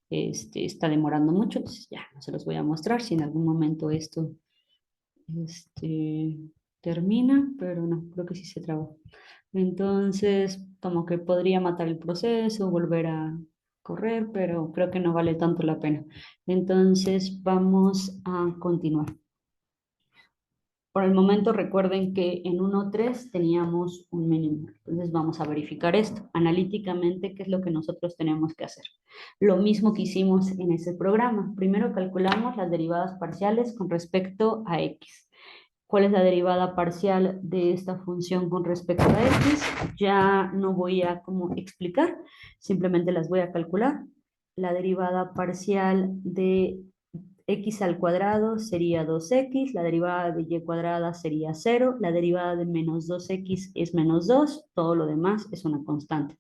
está demorando mucho, entonces ya no se los voy a mostrar si en algún momento esto este, termina, pero no, creo que sí se trabó. Entonces, como que podría matar el proceso, volver a correr, pero creo que no vale tanto la pena. Entonces, vamos a continuar. Por el momento recuerden que en 1.3 teníamos un mínimo. Entonces vamos a verificar esto analíticamente, qué es lo que nosotros tenemos que hacer. Lo mismo que hicimos en ese programa. Primero calculamos las derivadas parciales con respecto a x. ¿Cuál es la derivada parcial de esta función con respecto a x? Ya no voy a como explicar, simplemente las voy a calcular. La derivada parcial de x al cuadrado sería 2x, la derivada de y cuadrada sería 0, la derivada de menos 2x es menos 2, todo lo demás es una constante.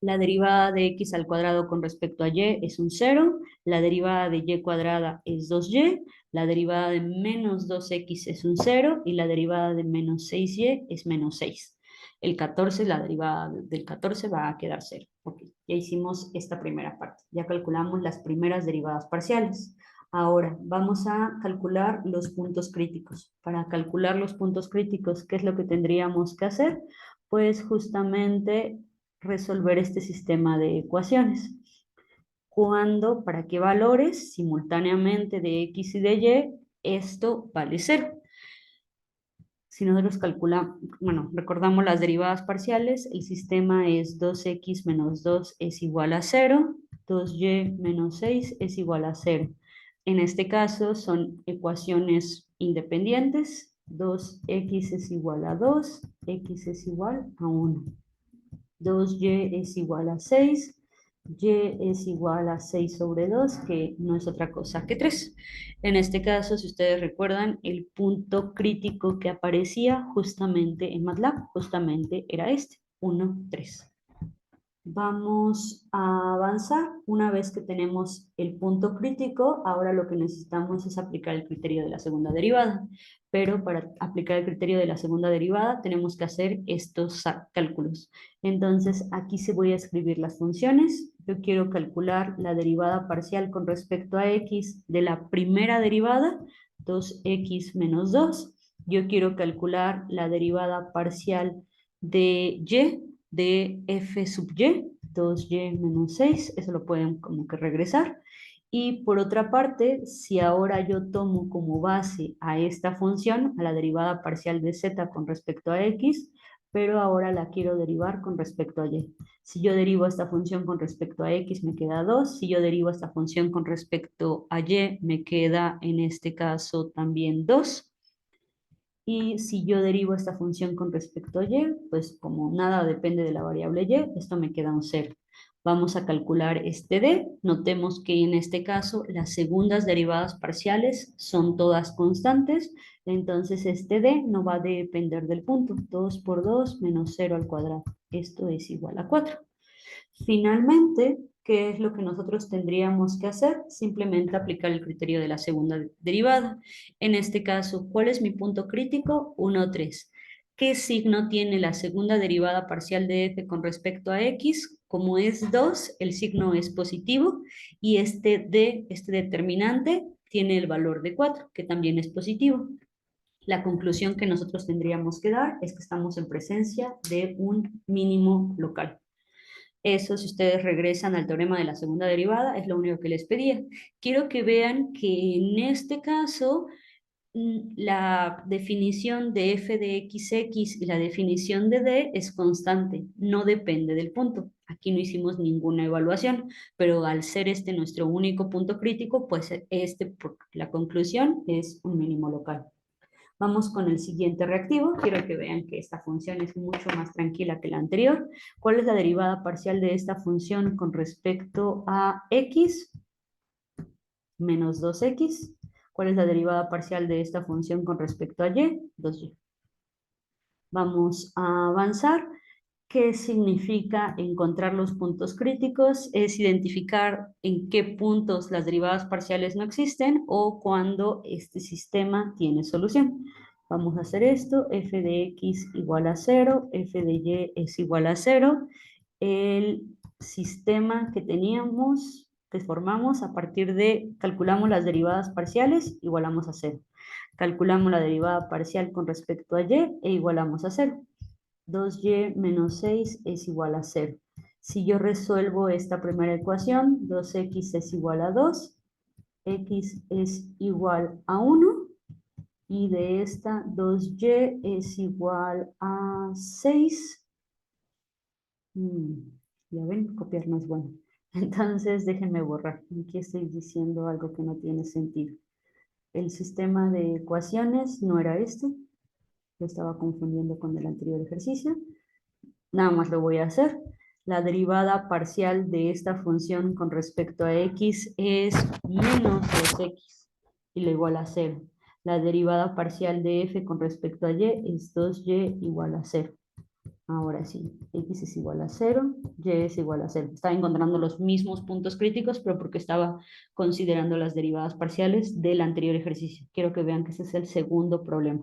La derivada de x al cuadrado con respecto a y es un 0, la derivada de y cuadrada es 2y, la derivada de menos 2x es un 0 y la derivada de menos 6y es menos 6. El 14, la derivada del 14 va a quedar 0. Ok, ya hicimos esta primera parte. Ya calculamos las primeras derivadas parciales. Ahora, vamos a calcular los puntos críticos. Para calcular los puntos críticos, ¿qué es lo que tendríamos que hacer? Pues justamente resolver este sistema de ecuaciones. Cuando, para qué valores simultáneamente de x y de y, esto vale 0. Si nosotros calculamos, bueno, recordamos las derivadas parciales, el sistema es 2x menos 2 es igual a 0, 2y menos 6 es igual a 0. En este caso son ecuaciones independientes, 2x es igual a 2, x es igual a 1. 2y es igual a 6, y es igual a 6 sobre 2, que no es otra cosa que 3. En este caso, si ustedes recuerdan, el punto crítico que aparecía justamente en MATLAB, justamente era este, 1, 3. Vamos a avanzar. Una vez que tenemos el punto crítico, ahora lo que necesitamos es aplicar el criterio de la segunda derivada. Pero para aplicar el criterio de la segunda derivada tenemos que hacer estos cálculos. Entonces aquí se voy a escribir las funciones. Yo quiero calcular la derivada parcial con respecto a x de la primera derivada, 2x menos 2. Yo quiero calcular la derivada parcial de y de f sub y, 2y menos 6, eso lo pueden como que regresar. Y por otra parte, si ahora yo tomo como base a esta función, a la derivada parcial de z con respecto a x, pero ahora la quiero derivar con respecto a y. Si yo derivo esta función con respecto a x, me queda 2. Si yo derivo esta función con respecto a y, me queda en este caso también 2. Y si yo derivo esta función con respecto a y, pues como nada depende de la variable y, esto me queda un 0. Vamos a calcular este d. Notemos que en este caso las segundas derivadas parciales son todas constantes. Entonces este d no va a depender del punto. 2 por 2 menos 0 al cuadrado. Esto es igual a 4. Finalmente, ¿qué es lo que nosotros tendríamos que hacer? Simplemente aplicar el criterio de la segunda derivada. En este caso, ¿cuál es mi punto crítico? 1, 3. ¿Qué signo tiene la segunda derivada parcial de f con respecto a x? Como es 2, el signo es positivo y este determinante tiene el valor de 4, que también es positivo. La conclusión que nosotros tendríamos que dar es que estamos en presencia de un mínimo local. Eso, si ustedes regresan al teorema de la segunda derivada, es lo único que les pedía. Quiero que vean que en este caso, la definición de f de xx y la definición de d es constante, no depende del punto. Aquí no hicimos ninguna evaluación, pero al ser este nuestro único punto crítico, pues la conclusión es un mínimo local. Vamos con el siguiente reactivo. Quiero que vean que esta función es mucho más tranquila que la anterior. ¿Cuál es la derivada parcial de esta función con respecto a x? Menos 2x. ¿Cuál es la derivada parcial de esta función con respecto a y? 2y. Vamos a avanzar. ¿Qué significa encontrar los puntos críticos? Es identificar en qué puntos las derivadas parciales no existen o cuando este sistema tiene solución. Vamos a hacer esto, f de x igual a 0, f de y es igual a 0. El sistema que teníamos, que formamos a partir de, calculamos las derivadas parciales, igualamos a 0. Calculamos la derivada parcial con respecto a y e igualamos a 0. 2y menos 6 es igual a 0. Si yo resuelvo esta primera ecuación, 2x es igual a 2, x es igual a 1, y de esta 2y es igual a 6. Ya ven, copiar no es bueno. Entonces déjenme borrar. Aquí estoy diciendo algo que no tiene sentido. El sistema de ecuaciones no era este. Lo estaba confundiendo con el anterior ejercicio. Nada más lo voy a hacer. La derivada parcial de esta función con respecto a x es menos 2x y lo igual a 0. La derivada parcial de f con respecto a y es 2y igual a 0. Ahora sí, x es igual a 0, y es igual a 0. Estaba encontrando los mismos puntos críticos, pero porque estaba considerando las derivadas parciales del anterior ejercicio. Quiero que vean que ese es el segundo problema.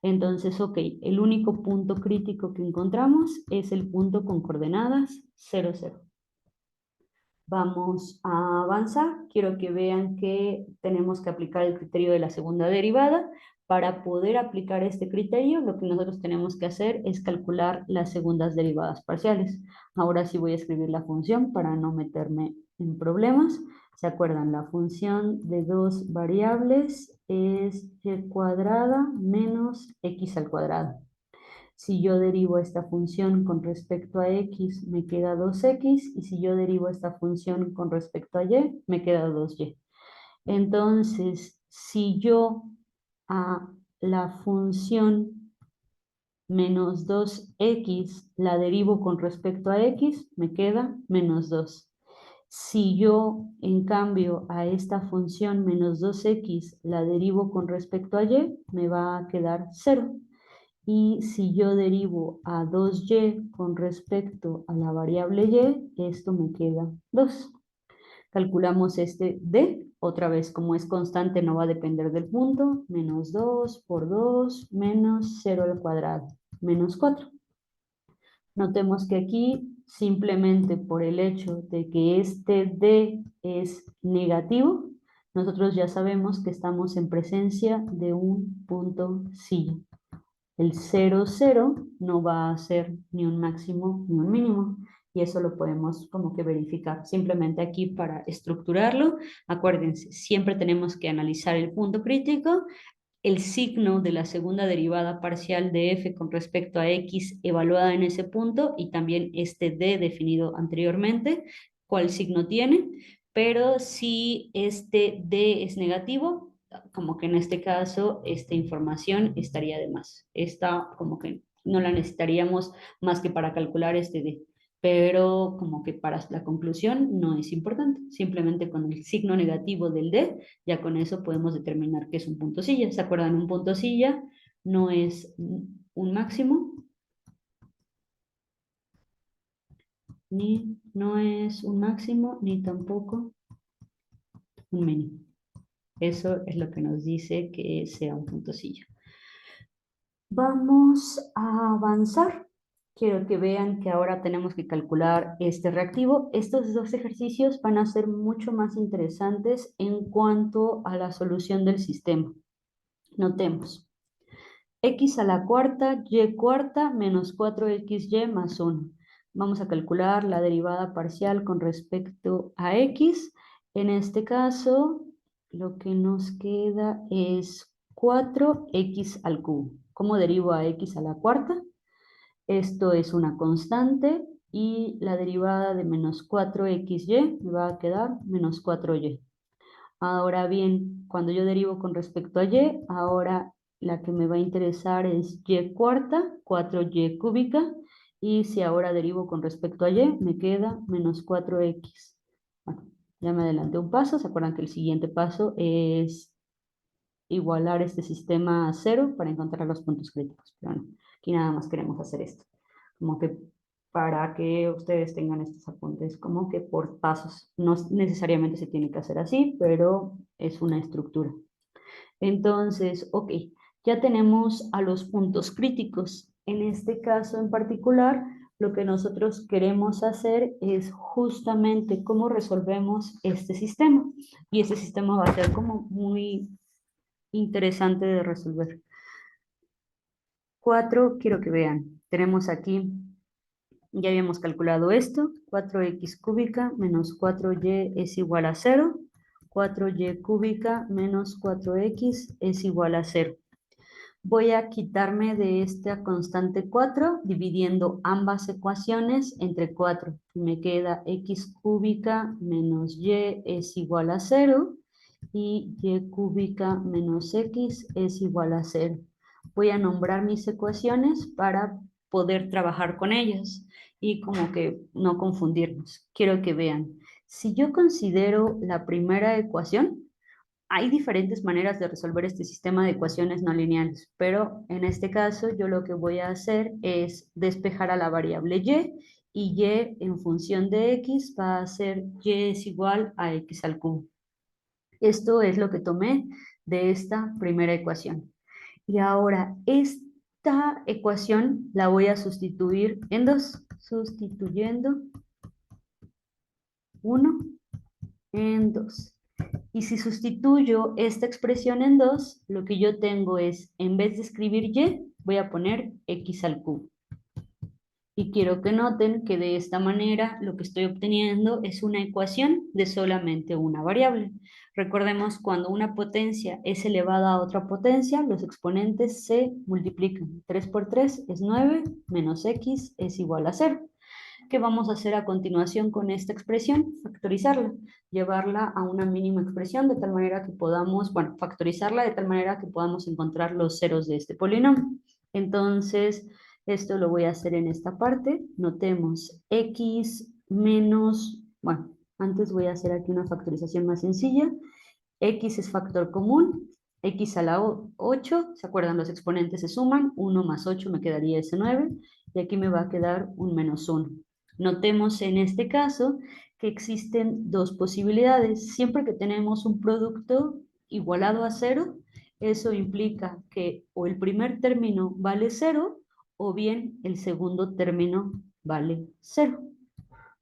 Entonces, ok, el único punto crítico que encontramos es el punto con coordenadas 0, 0. Vamos a avanzar. Quiero que vean que tenemos que aplicar el criterio de la segunda derivada. Para poder aplicar este criterio, lo que nosotros tenemos que hacer es calcular las segundas derivadas parciales. Ahora sí voy a escribir la función para no meterme en problemas. ¿Se acuerdan? La función de dos variables es y cuadrada menos x al cuadrado. Si yo derivo esta función con respecto a x, me queda 2x, y si yo derivo esta función con respecto a y, me queda 2y. Entonces, si yo a la función menos 2x la derivo con respecto a x, me queda menos 2. Si yo, en cambio, a esta función menos 2x la derivo con respecto a y, me va a quedar 0. Y si yo derivo a 2y con respecto a la variable y, esto me queda 2. Calculamos este d, otra vez como es constante no va a depender del punto, menos 2 por 2 menos 0 al cuadrado, menos 4. Notemos que aquí simplemente por el hecho de que este d es negativo, nosotros ya sabemos que estamos en presencia de un punto silla. El 0, 0 no va a ser ni un máximo ni un mínimo. Y eso lo podemos como que verificar. Simplemente aquí para estructurarlo, acuérdense, siempre tenemos que analizar el punto crítico, el signo de la segunda derivada parcial de f con respecto a x evaluada en ese punto y también este d definido anteriormente, cuál signo tiene. Pero si este d es negativo, como que en este caso esta información estaría de más. Esta como que no la necesitaríamos más que para calcular este D, pero como que para la conclusión no es importante. Simplemente con el signo negativo del D, ya con eso podemos determinar que es un punto silla. ¿Se acuerdan? Un punto silla no es un máximo, ni no es un máximo, ni tampoco un mínimo. Eso es lo que nos dice que sea un punto silla. Vamos a avanzar. Quiero que vean que ahora tenemos que calcular este reactivo. Estos dos ejercicios van a ser mucho más interesantes en cuanto a la solución del sistema. Notemos. X a la cuarta, y cuarta, menos 4xy más 1. Vamos a calcular la derivada parcial con respecto a x. En este caso, lo que nos queda es 4x al cubo. ¿Cómo derivo a x a la cuarta? Esto es una constante y la derivada de menos 4xy me va a quedar menos 4y. Ahora bien, cuando yo derivo con respecto a y, ahora la que me va a interesar es y cuarta, 4y cúbica, y si ahora derivo con respecto a y, me queda menos 4x. Bueno, ya me adelanté un paso, ¿se acuerdan que el siguiente paso es igualar este sistema a cero para encontrar los puntos críticos? Pero bueno, aquí nada más queremos hacer esto, como que para que ustedes tengan estos apuntes como que por pasos. No necesariamente se tiene que hacer así, pero es una estructura. Entonces, ok, ya tenemos a los puntos críticos. En este caso en particular, lo que nosotros queremos hacer es justamente cómo resolvemos este sistema. Y este sistema va a ser como muy interesante de resolver. 4, quiero que vean, tenemos aquí, ya habíamos calculado esto, 4x cúbica menos 4y es igual a 0, 4y cúbica menos 4x es igual a 0. Voy a quitarme de esta constante 4, dividiendo ambas ecuaciones entre 4. Me queda x cúbica menos y es igual a 0 y y cúbica menos x es igual a 0. Voy a nombrar mis ecuaciones para poder trabajar con ellas y como que no confundirnos. Quiero que vean, si yo considero la primera ecuación, hay diferentes maneras de resolver este sistema de ecuaciones no lineales, pero en este caso yo lo que voy a hacer es despejar a la variable y y en función de x va a ser y es igual a x al cubo. Esto es lo que tomé de esta primera ecuación. Y ahora esta ecuación la voy a sustituir en dos, sustituyendo 1 en 2. Y si sustituyo esta expresión en 2, lo que yo tengo es, en vez de escribir y, voy a poner x al cubo. Y quiero que noten que de esta manera lo que estoy obteniendo es una ecuación de solamente una variable. Recordemos, cuando una potencia es elevada a otra potencia, los exponentes se multiplican. 3 por 3 es 9, menos x es igual a 0. ¿Qué vamos a hacer a continuación con esta expresión? Factorizarla, llevarla a una mínima expresión de tal manera que podamos, bueno, factorizarla de tal manera que podamos encontrar los ceros de este polinomio. Entonces, esto lo voy a hacer en esta parte. Notemos x menos, bueno, antes voy a hacer aquí una factorización más sencilla. X es factor común, x a la 8, ¿se acuerdan? Los exponentes se suman, 1 más 8 me quedaría ese 9, y aquí me va a quedar un menos 1. Notemos en este caso que existen dos posibilidades. Siempre que tenemos un producto igualado a 0, eso implica que o el primer término vale 0 o bien el segundo término vale 0.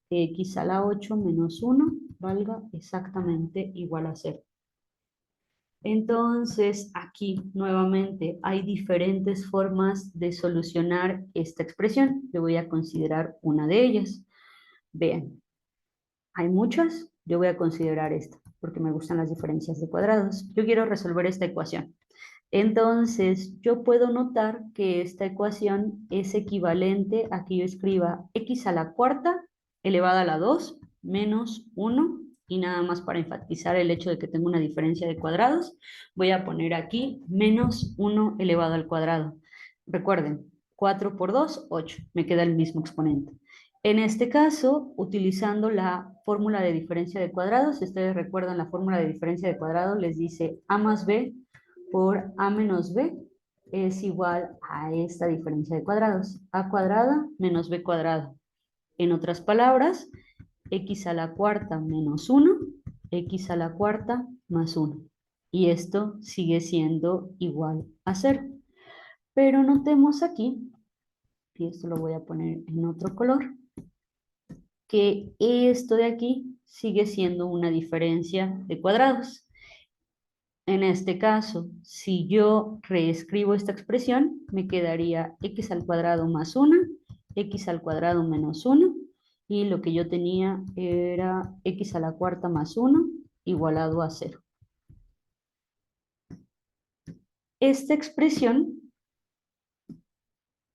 X a la 8 menos 1 valga exactamente igual a 0. Entonces, aquí nuevamente hay diferentes formas de solucionar esta expresión. Yo voy a considerar una de ellas. Vean, hay muchas, yo voy a considerar esta, porque me gustan las diferencias de cuadrados. Yo quiero resolver esta ecuación. Entonces, yo puedo notar que esta ecuación es equivalente a que yo escriba x a la cuarta elevada a la 2 menos 1 y nada más para enfatizar el hecho de que tengo una diferencia de cuadrados, voy a poner aquí menos 1 elevado al cuadrado. Recuerden, 4 por 2, 8, me queda el mismo exponente. En este caso, utilizando la fórmula de diferencia de cuadrados, si ustedes recuerdan la fórmula de diferencia de cuadrados, les dice a más b por a menos b es igual a esta diferencia de cuadrados, a cuadrada menos b cuadrado. En otras palabras, x a la cuarta menos 1, x a la cuarta más 1. Y esto sigue siendo igual a 0. Pero notemos aquí, y esto lo voy a poner en otro color, que esto de aquí sigue siendo una diferencia de cuadrados. En este caso, si yo reescribo esta expresión, me quedaría x al cuadrado más 1, x al cuadrado menos 1, y lo que yo tenía era x a la cuarta más 1 igualado a 0. Esta expresión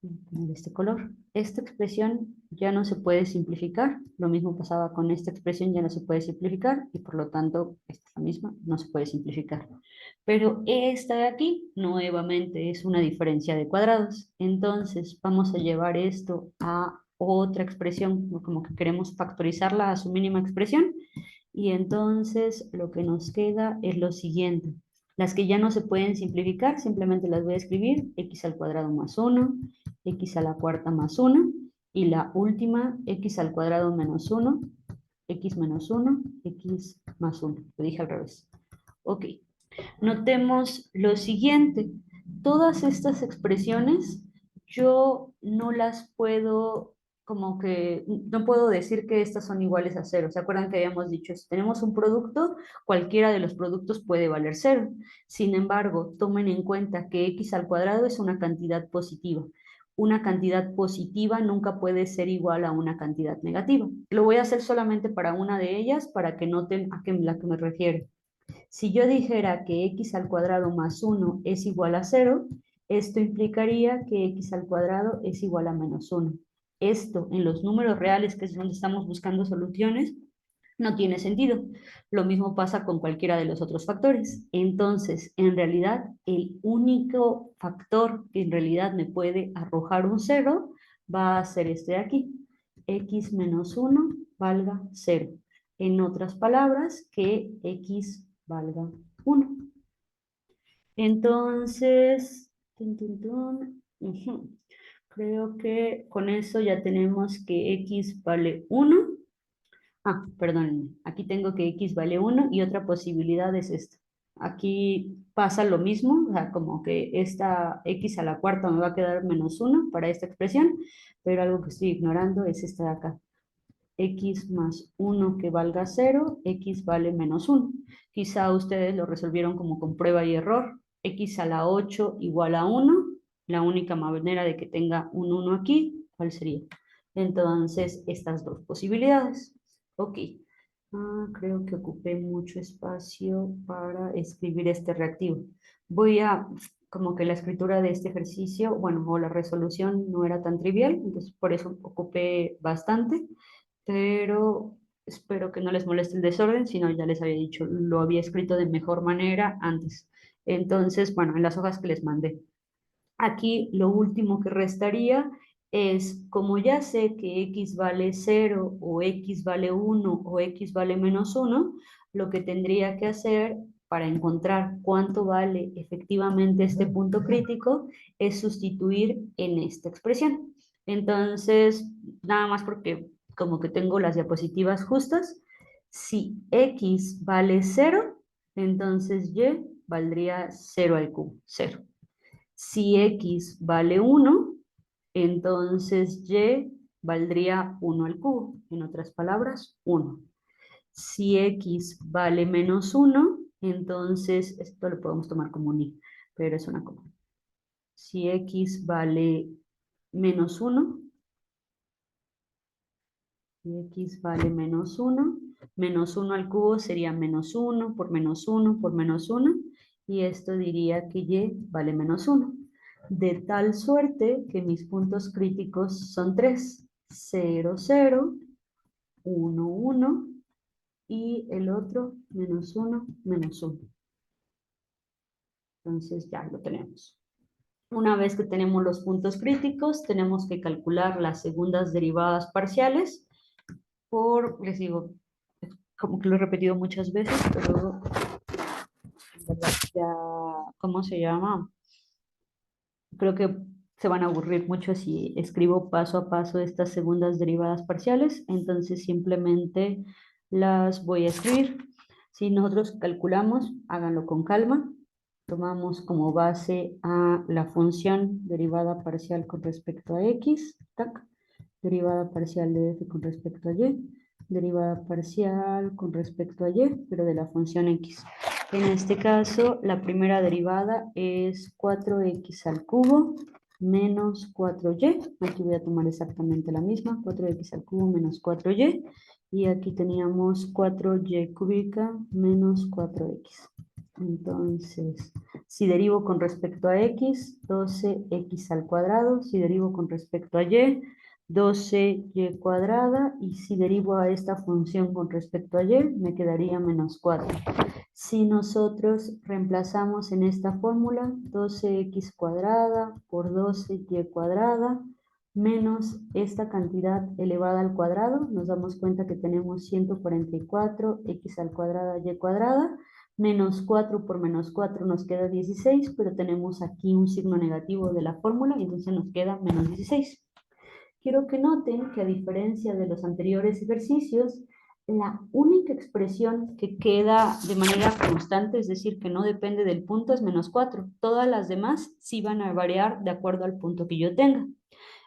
de este color. Esta expresión ya no se puede simplificar. Lo mismo pasaba con esta expresión, ya no se puede simplificar y por lo tanto esta misma no se puede simplificar. Pero esta de aquí nuevamente es una diferencia de cuadrados. Entonces vamos a llevar esto a otra expresión, como que queremos factorizarla a su mínima expresión. Y entonces lo que nos queda es lo siguiente. Las que ya no se pueden simplificar, simplemente las voy a escribir, x al cuadrado más 1, x a la cuarta más 1, y la última, x al cuadrado menos 1, x menos 1, x más 1. Lo dije al revés. Ok. Notemos lo siguiente. Todas estas expresiones yo no las puedo, como que, no puedo decir que estas son iguales a 0. ¿Se acuerdan que habíamos dicho? Si tenemos un producto, cualquiera de los productos puede valer 0. Sin embargo, tomen en cuenta que x al cuadrado es una cantidad positiva. Una cantidad positiva nunca puede ser igual a una cantidad negativa. Lo voy a hacer solamente para una de ellas para que noten a la que me refiero. Si yo dijera que x al cuadrado más 1 es igual a 0, esto implicaría que x al cuadrado es igual a menos 1. Esto en los números reales, que es donde estamos buscando soluciones, no tiene sentido. Lo mismo pasa con cualquiera de los otros factores. Entonces, en realidad, el único factor que en realidad me puede arrojar un 0 va a ser este de aquí. X menos 1 valga 0. En otras palabras, que x valga 1. Entonces, creo que con eso ya tenemos que x vale 1. Ah, perdón, aquí tengo que x vale 1 y otra posibilidad es esta. Aquí pasa lo mismo, o sea, como que esta x a la cuarta me va a quedar menos 1 para esta expresión, pero algo que estoy ignorando es esta de acá. X más 1 que valga 0, x vale menos 1. Quizá ustedes lo resolvieron como con prueba y error. X a la 8 igual a 1. La única manera de que tenga un 1 aquí, ¿cuál sería? Entonces, estas dos posibilidades. Ok. Creo que ocupé mucho espacio para escribir este reactivo. Voy a, como que la escritura de este ejercicio, bueno, o la resolución no era tan trivial, entonces por eso ocupé bastante, pero espero que no les moleste el desorden, sino ya les había dicho, lo había escrito de mejor manera antes. Entonces, bueno, en las hojas que les mandé. Aquí lo último que restaría es, como ya sé que x vale 0 o x vale 1 o x vale menos 1, lo que tendría que hacer para encontrar cuánto vale efectivamente este punto crítico es sustituir en esta expresión. Entonces, nada más porque como que tengo las diapositivas justas, si x vale 0, entonces y valdría 0 al cubo, 0. Si x vale 1, entonces y valdría 1 al cubo. En otras palabras, 1. Si x vale menos 1, entonces esto lo podemos tomar como un i, pero es una coma. Si x vale menos 1, si x vale menos 1 al cubo sería menos 1 por menos 1 por menos 1, y esto diría que y vale menos 1. De tal suerte que mis puntos críticos son 3, 0, 0, 1, 1 y el otro menos 1, menos 1. Entonces ya lo tenemos. Una vez que tenemos los puntos críticos, tenemos que calcular las segundas derivadas parciales les digo, como que lo he repetido muchas veces, pero en verdad ya, ¿cómo se llama? Creo que se van a aburrir mucho si escribo paso a paso estas segundas derivadas parciales, entonces simplemente las voy a escribir. Si nosotros calculamos, háganlo con calma. Tomamos como base a la función derivada parcial con respecto a x, tac, derivada parcial de f con respecto a y, derivada parcial con respecto a y, pero de la función x. En este caso, la primera derivada es 4x al cubo menos 4y. Aquí voy a tomar exactamente la misma, 4x al cubo menos 4y. Y aquí teníamos 4y cúbica menos 4x. Entonces, si derivo con respecto a x, 12x al cuadrado. Si derivo con respecto a y, 12y cuadrada. Y si derivo a esta función con respecto a y, me quedaría menos 4. Si nosotros reemplazamos en esta fórmula 12x cuadrada por 12y cuadrada menos esta cantidad elevada al cuadrado, nos damos cuenta que tenemos 144x al cuadrado y cuadrada, menos 4 por menos 4 nos queda 16, pero tenemos aquí un signo negativo de la fórmula y entonces nos queda menos 16. Quiero que noten que a diferencia de los anteriores ejercicios, la única expresión que queda de manera constante, es decir, que no depende del punto, es menos 4. Todas las demás sí van a variar de acuerdo al punto que yo tenga.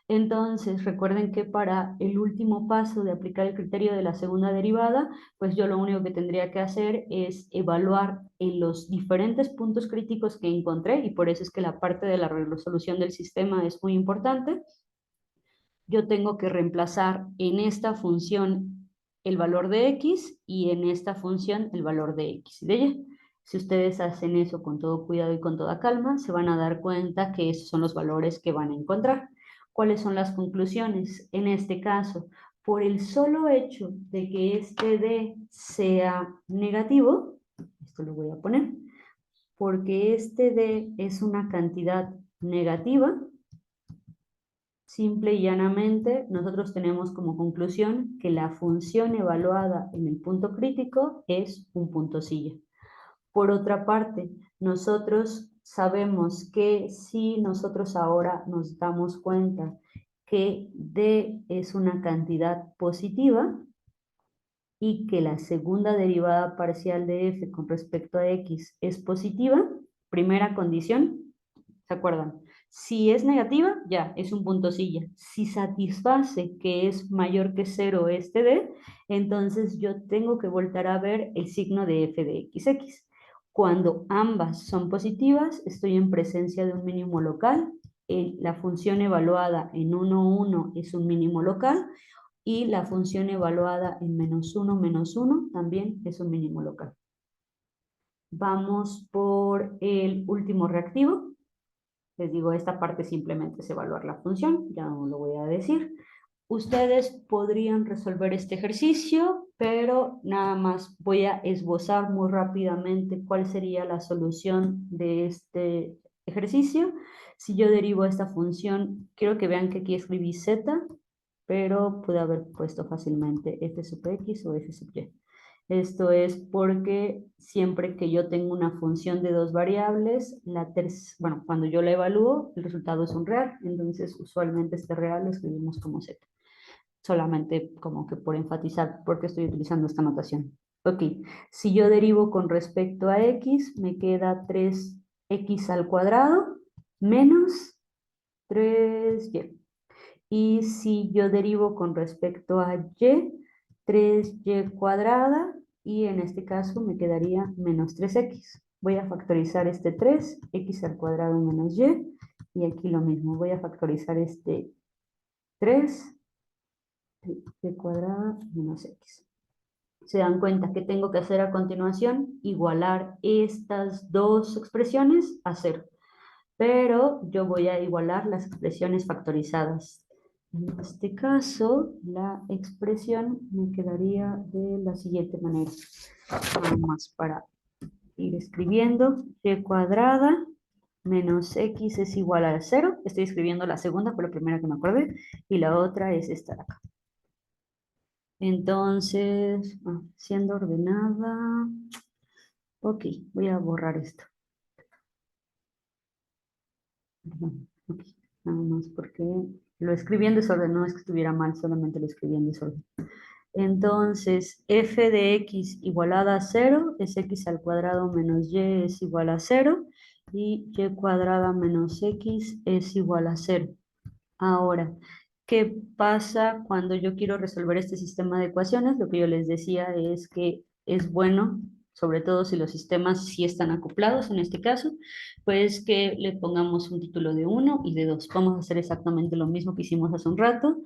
Entonces, recuerden que para el último paso de aplicar el criterio de la segunda derivada, pues yo lo único que tendría que hacer es evaluar en los diferentes puntos críticos que encontré, y por eso es que la parte de la resolución del sistema es muy importante. Yo tengo que reemplazar en esta función el valor de x y en esta función el valor de x y de y. Si ustedes hacen eso con todo cuidado y con toda calma, se van a dar cuenta que esos son los valores que van a encontrar. ¿Cuáles son las conclusiones? En este caso, por el solo hecho de que este d sea negativo, esto lo voy a poner, porque este d es una cantidad negativa, simple y llanamente, nosotros tenemos como conclusión que la función evaluada en el punto crítico es un punto silla. Por otra parte, nosotros sabemos que si nosotros ahora nos damos cuenta que D es una cantidad positiva y que la segunda derivada parcial de f con respecto a x es positiva, primera condición, ¿se acuerdan? Si es negativa, ya, es un punto silla. Si satisface que es mayor que 0 este d, entonces yo tengo que volver a ver el signo de f de xx. Cuando ambas son positivas, estoy en presencia de un mínimo local. La función evaluada en 1, 1 es un mínimo local y la función evaluada en menos 1 también es un mínimo local. Vamos por el último reactivo. Les digo, esta parte simplemente es evaluar la función, ya no lo voy a decir. Ustedes podrían resolver este ejercicio, pero nada más voy a esbozar muy rápidamente cuál sería la solución de este ejercicio. Si yo derivo esta función, quiero que vean que aquí escribí z, pero pude haber puesto fácilmente f sub x o f sub y. Esto es porque siempre que yo tengo una función de dos variables, bueno, cuando yo la evalúo, el resultado es un real, entonces usualmente este real lo escribimos como z. Solamente como que por enfatizar porque estoy utilizando esta notación. Ok, si yo derivo con respecto a x, me queda 3x al cuadrado menos 3y. Y si yo derivo con respecto a y, 3y cuadrada, y en este caso me quedaría menos 3x. Voy a factorizar este 3, x al cuadrado menos y aquí lo mismo, voy a factorizar este 3, y cuadrada menos x. ¿Se dan cuenta que tengo que hacer a continuación? Igualar estas dos expresiones a 0. Pero yo voy a igualar las expresiones factorizadas. En este caso, la expresión me quedaría de la siguiente manera. Nada más para ir escribiendo. Y cuadrada menos x es igual a 0. Estoy escribiendo la segunda, fue la primera que me acordé. Y la otra es esta de acá. Entonces, siendo ordenada. Ok, voy a borrar esto. Perdón, ok, nada más porque lo escribí en desorden, no es que estuviera mal, solamente lo escribí en desorden. Entonces, f de x igualada a 0 es x al cuadrado menos y es igual a 0 y y cuadrada menos x es igual a 0. Ahora, ¿qué pasa cuando yo quiero resolver este sistema de ecuaciones? Lo que yo les decía es que es bueno, sobre todo si los sistemas sí están acoplados en este caso, pues que le pongamos un título de 1 y de 2. Vamos a hacer exactamente lo mismo que hicimos hace un rato.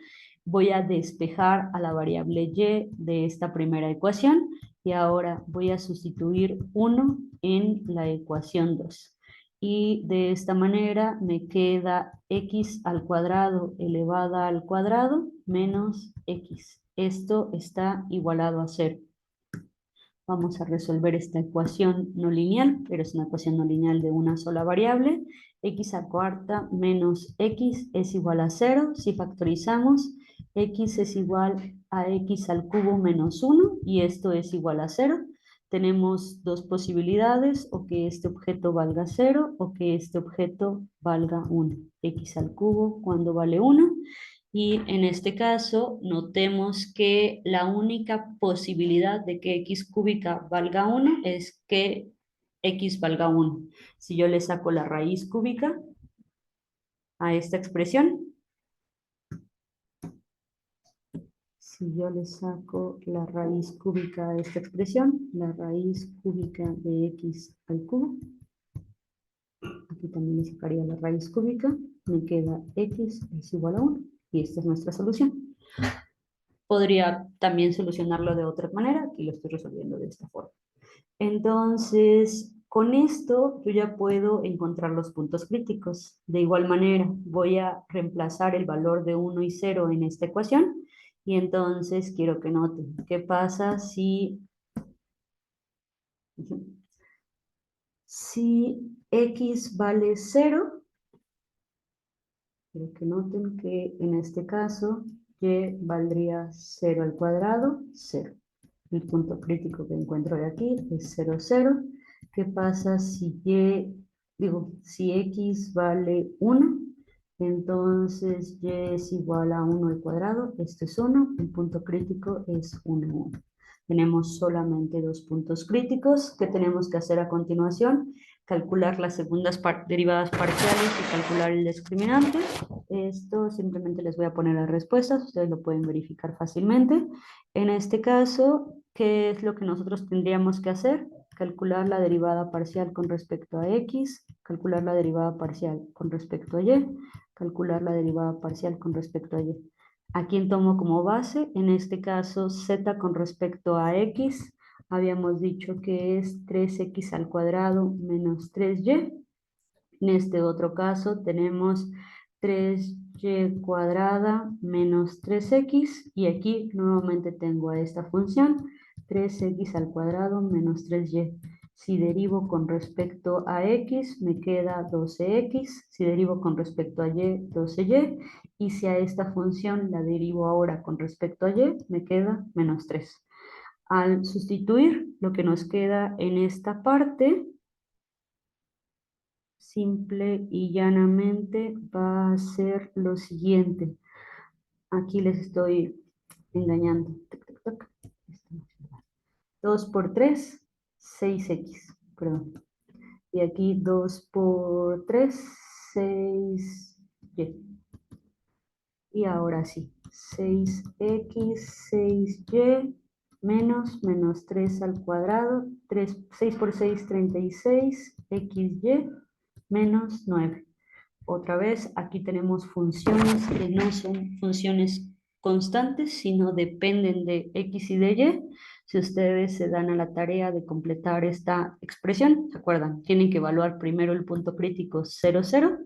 Voy a despejar a la variable y de esta primera ecuación y ahora voy a sustituir 1 en la ecuación 2 y de esta manera me queda x al cuadrado elevada al cuadrado menos x. Esto está igualado a 0. Vamos a resolver esta ecuación no lineal, pero es una ecuación no lineal de una sola variable. X a cuarta menos x es igual a 0. Si factorizamos, x es igual a x al cubo menos 1 y esto es igual a 0. Tenemos dos posibilidades, o que este objeto valga 0 o que este objeto valga 1. X al cubo cuando vale 1. Y en este caso, notemos que la única posibilidad de que x cúbica valga 1 es que x valga 1. Si yo le saco la raíz cúbica a esta expresión, si yo le saco la raíz cúbica a esta expresión, la raíz cúbica de x al cubo, aquí también le sacaría la raíz cúbica, me queda x es igual a 1 y esta es nuestra solución. Podría también solucionarlo de otra manera, aquí lo estoy resolviendo de esta forma. Entonces, con esto yo ya puedo encontrar los puntos críticos. De igual manera, voy a reemplazar el valor de 1 y 0 en esta ecuación. Y entonces quiero que noten, ¿qué pasa si x vale 0? Quiero que noten que en este caso y valdría 0 al cuadrado, 0. El punto crítico que encuentro de aquí es 0, 0. ¿Qué pasa si si x vale 1? Entonces y es igual a 1 al cuadrado. Esto es 1. El punto crítico es 1, 1. Tenemos solamente dos puntos críticos. ¿Qué tenemos que hacer a continuación? Calcular las segundas derivadas parciales y calcular el discriminante. Esto simplemente les voy a poner las respuestas. Ustedes lo pueden verificar fácilmente. En este caso, ¿qué es lo que nosotros tendríamos que hacer? Calcular la derivada parcial con respecto a x, calcular la derivada parcial con respecto a y, calcular la derivada parcial con respecto a y. ¿A quién tomo como base? En este caso, z con respecto a x, habíamos dicho que es 3x al cuadrado menos 3y. En este otro caso tenemos 3y cuadrada menos 3x y aquí nuevamente tengo a esta función 3x al cuadrado menos 3y. Si derivo con respecto a x me queda 12x, si derivo con respecto a y 12y y si a esta función la derivo ahora con respecto a y me queda menos 3. Al sustituir lo que nos queda en esta parte simple y llanamente va a ser lo siguiente. Aquí les estoy engañando. 2 por 3, 6x. Perdón. Y aquí 2 por 3, 6y. Y ahora sí, 6x, 6y, menos 3 al cuadrado, 6 por 6, 36, xy, menos 9. Otra vez, aquí tenemos funciones que no son funciones constantes, sino dependen de x y de y. Si ustedes se dan a la tarea de completar esta expresión, ¿se acuerdan? Tienen que evaluar primero el punto crítico 0, 0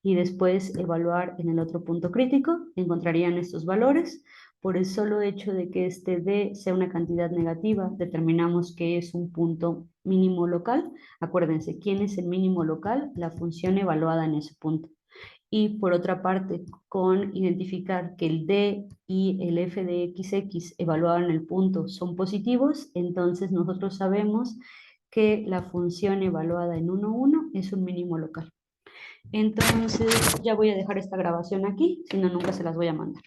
y después evaluar en el otro punto crítico, encontrarían estos valores. Por el solo hecho de que este D sea una cantidad negativa, determinamos que es un punto mínimo local. Acuérdense, ¿quién es el mínimo local? La función evaluada en ese punto. Y por otra parte, con identificar que el D y el f de xx evaluado en el punto son positivos, entonces nosotros sabemos que la función evaluada en 1, 1 es un mínimo local. Entonces ya voy a dejar esta grabación aquí, si no nunca se las voy a mandar.